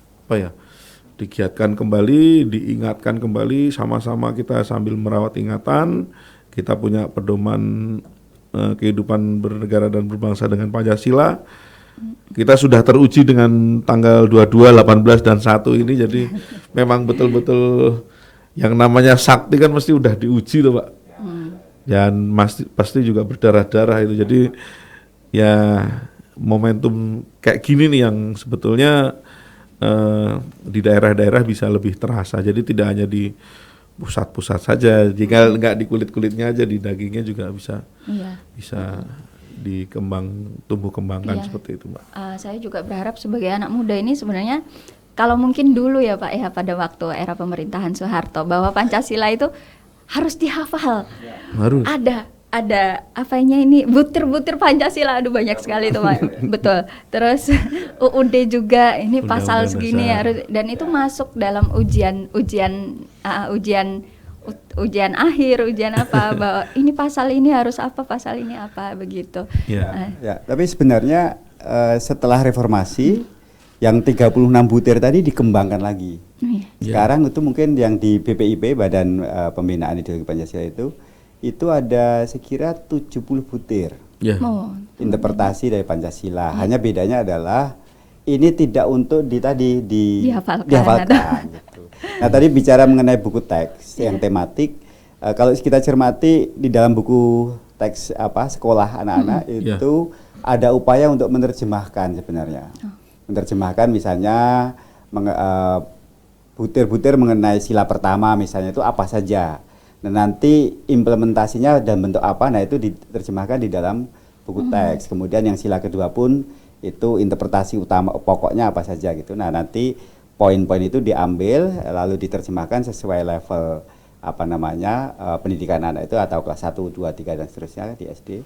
digiatkan kembali, diingatkan kembali, sama-sama kita sambil merawat ingatan. Kita punya pedoman kehidupan bernegara dan berbangsa dengan Pancasila. Kita sudah teruji dengan tanggal 22, 18 dan 1 ini, jadi memang betul-betul yang namanya sakti kan mesti udah diuji tuh Pak. Dan pasti juga berdarah-darah itu. Jadi ya momentum kayak gini nih yang sebetulnya di daerah-daerah bisa lebih terasa. Jadi tidak hanya di pusat-pusat saja, jika nggak di kulit-kulitnya aja, di dagingnya juga bisa tumbuh kembangkan seperti itu Mbak. Saya juga berharap sebagai anak muda ini sebenarnya kalau mungkin dulu ya Pak ya pada waktu era pemerintahan Soeharto bahwa Pancasila itu harus dihafal. Harus. Ada apanya ini, butir-butir Pancasila, aduh banyak sekali itu Pak. Betul. Terus UUD juga ini pasal Undang-Undang segini Dasar. harus, dan itu masuk dalam ujian akhir, ujian apa, bahwa ini pasal ini harus apa, pasal ini apa, begitu. Ya. Ya, tapi sebenarnya setelah reformasi yang 36 butir tadi dikembangkan lagi. Iya. Sekarang itu mungkin yang di BPIP, Badan Pembinaan Ideologi Pancasila itu ada sekira 70 butir Ya. Oh, interpretasi dari Pancasila. Hanya bedanya adalah ini tidak untuk Dihafalkan. dihafalkan gitu. Nah, tadi bicara mengenai buku teks yang tematik, kalau kita cermati di dalam buku teks sekolah anak-anak itu ada upaya untuk menerjemahkan sebenarnya. Menerjemahkan misalnya butir-butir mengenai sila pertama misalnya itu apa saja. Nah, nanti implementasinya dan bentuk apa, nah itu diterjemahkan di dalam buku teks. Kemudian yang sila kedua pun itu interpretasi utama pokoknya apa saja gitu. Nah, nanti poin-poin itu diambil lalu diterjemahkan sesuai level pendidikan anak itu, atau kelas 1, 2, 3 dan seterusnya di SD.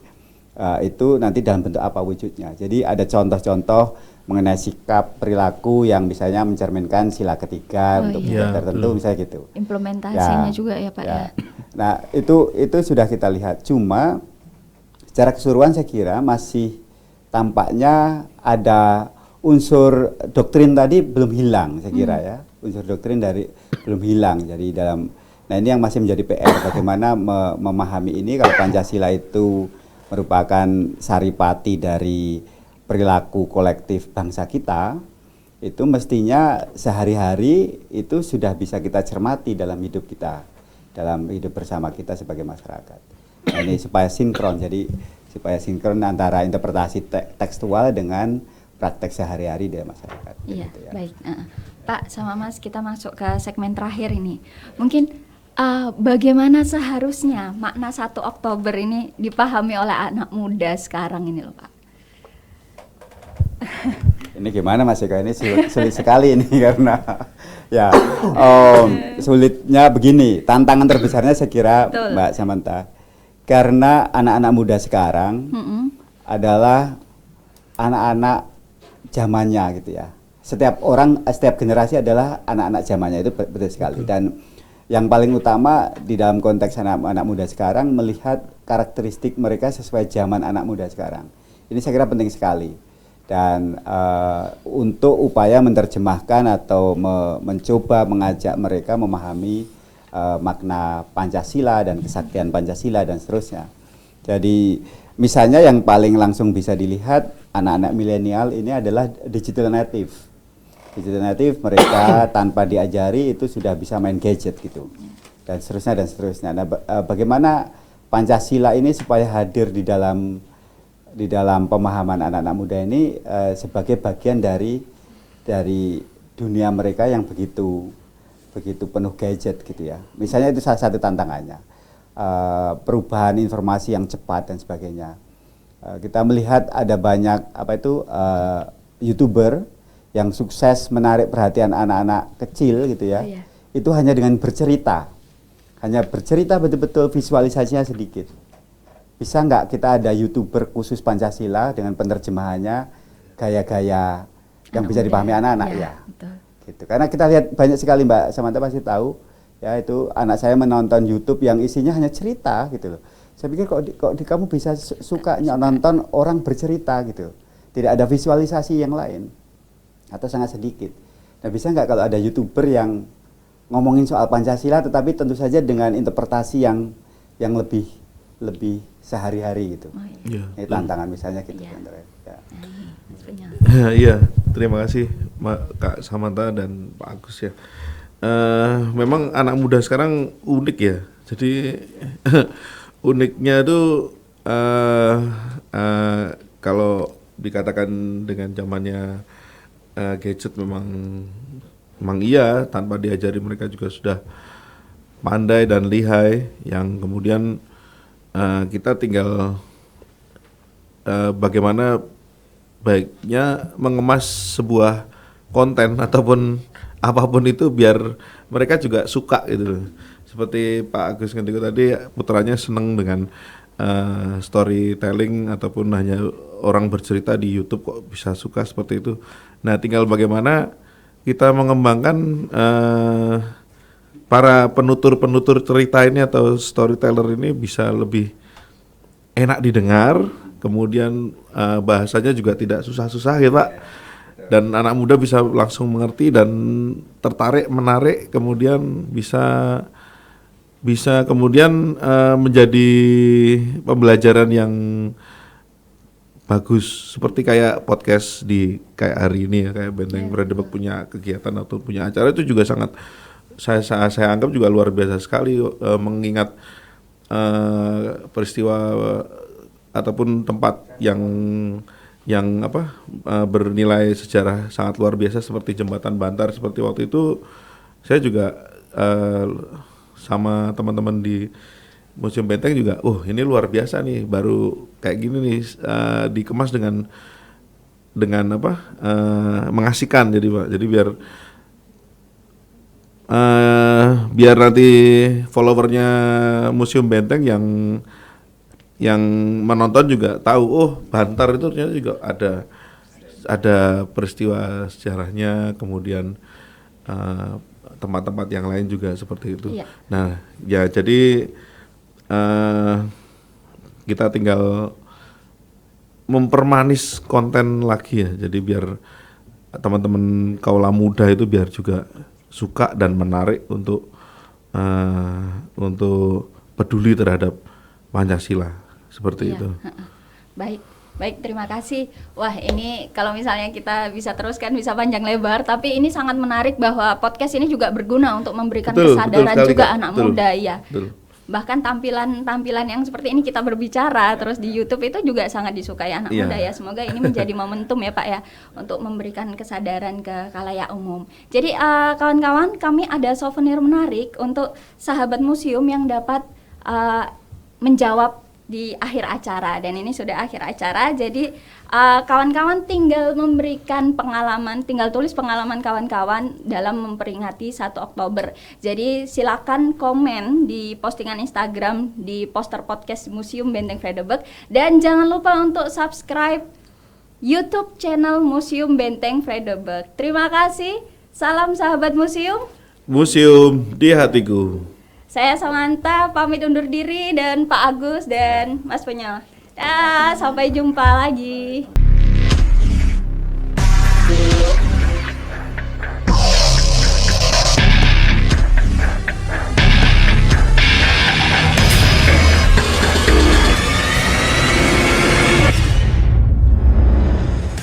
Itu nanti dalam bentuk apa wujudnya. Jadi ada contoh-contoh mengenai sikap perilaku yang misalnya mencerminkan sila ketiga untuk iya. tertentu misalnya gitu. implementasinya juga ya Pak ya. Nah, itu sudah kita lihat. Cuma secara keseluruhan saya kira masih tampaknya ada unsur doktrin tadi belum hilang, saya kira ya. Unsur doktrin belum hilang. Jadi nah ini yang masih menjadi PR, bagaimana memahami ini kalau Pancasila itu merupakan saripati dari perilaku kolektif bangsa kita, itu mestinya sehari-hari itu sudah bisa kita cermati dalam hidup kita, dalam hidup bersama kita sebagai masyarakat. Nah, ini supaya sinkron antara interpretasi tekstual dengan praktek sehari-hari dari masyarakat. Iya, gitu ya. baik. Pak sama Mas, kita masuk ke segmen terakhir ini. Mungkin bagaimana seharusnya makna 1 Oktober ini dipahami oleh anak muda sekarang ini loh Pak? Ini gimana Mas Eka, ini sulit sekali ini karena ya sulitnya begini, tantangan terbesarnya saya kira Betul. Mbak Samantha, karena anak-anak muda sekarang adalah anak-anak zamannya gitu ya. Setiap generasi adalah anak-anak zamannya, itu betul sekali. Dan yang paling utama di dalam konteks anak-anak muda sekarang melihat karakteristik mereka sesuai zaman anak muda sekarang. Ini saya kira penting sekali. Dan untuk upaya menerjemahkan atau mencoba mengajak mereka memahami makna Pancasila dan kesaktian Pancasila dan seterusnya. Jadi misalnya yang paling langsung bisa dilihat anak-anak milenial ini adalah digital native. Digital native mereka tanpa diajari itu sudah bisa main gadget gitu. Dan seterusnya dan seterusnya. Nah, bagaimana Pancasila ini supaya hadir di dalam pemahaman anak-anak muda ini sebagai bagian dari dunia mereka yang begitu penuh gadget gitu ya. Misalnya itu salah satu tantangannya. Perubahan informasi yang cepat dan sebagainya. Kita melihat ada banyak YouTuber yang sukses menarik perhatian anak-anak kecil gitu ya. Iya. Itu hanya dengan bercerita. Hanya bercerita betul-betul, visualisasinya sedikit. Bisa nggak kita ada YouTuber khusus Pancasila dengan penerjemahannya gaya-gaya yang bisa dipahami anak-anak ya. Betul. Gitu. Karena kita lihat banyak sekali Mbak Samantha pasti tahu ya, itu anak saya menonton YouTube yang isinya hanya cerita gitu loh. Saya pikir kok kamu bisa suka nonton orang bercerita gitu. Tidak ada visualisasi yang lain atau sangat sedikit. Nah, bisa nggak kalau ada YouTuber yang ngomongin soal Pancasila tetapi tentu saja dengan interpretasi yang lebih sehari-hari gitu. Oh, iya. Ini tantangan misalnya gitu. Iya. Ya. Iya, terima kasih Kak Samantha dan Pak Agus ya. Memang anak muda sekarang unik ya. Jadi uniknya tuh kalau dikatakan dengan zamannya gadget memang iya, tanpa diajari mereka juga sudah pandai dan lihai, yang kemudian kita tinggal bagaimana baiknya mengemas sebuah konten ataupun apapun itu biar mereka juga suka gitu. seperti Pak Agus Ngendiko tadi, putranya seneng dengan storytelling ataupun hanya orang bercerita di YouTube kok bisa suka seperti itu. Nah, tinggal bagaimana kita mengembangkan para penutur cerita ini atau storyteller ini bisa lebih enak didengar, kemudian bahasanya juga tidak susah-susah ya Pak, dan anak muda bisa langsung mengerti dan tertarik, menarik, kemudian bisa kemudian menjadi pembelajaran yang bagus, seperti kayak podcast di kayak hari ini ya, kayak Benteng Fredebuk punya kegiatan atau punya acara itu juga sangat saya anggap juga luar biasa sekali, mengingat peristiwa ataupun tempat yang bernilai sejarah sangat luar biasa seperti Jembatan Bantar. Seperti waktu itu saya juga sama teman-teman di Museum Benteng juga, ini luar biasa nih, baru kayak gini nih, dikemas dengan mengasihkan, jadi Pak, jadi biar nanti followernya Museum Benteng yang menonton juga tahu, Bantar itu ternyata juga ada peristiwa sejarahnya, kemudian tempat-tempat yang lain juga seperti itu. Iya. Nah, ya jadi kita tinggal mempermanis konten lagi ya, jadi biar teman-teman kaula muda itu biar juga suka dan menarik untuk peduli terhadap Pancasila seperti itu. Baik, terima kasih. Wah, ini kalau misalnya kita bisa teruskan bisa panjang lebar, tapi ini sangat menarik bahwa podcast ini juga berguna untuk memberikan kesadaran juga anak muda ya. Betul. Bahkan tampilan yang seperti ini kita berbicara terus di YouTube itu juga sangat disukai anak muda ya. Semoga ini menjadi momentum ya Pak ya untuk memberikan kesadaran ke khalayak umum. Jadi kawan-kawan, kami ada souvenir menarik untuk sahabat museum yang dapat menjawab di akhir acara, dan ini sudah akhir acara. Jadi kawan-kawan tinggal tulis pengalaman kawan-kawan dalam memperingati 1 Oktober. Jadi silakan komen di postingan Instagram di poster podcast Museum Benteng Fredebuk, dan jangan lupa untuk subscribe YouTube channel Museum Benteng Fredebuk. Terima kasih. Salam sahabat museum. Museum di hatiku. Saya Samantha pamit undur diri, dan Pak Agus dan Mas Penyal. Sampai jumpa lagi.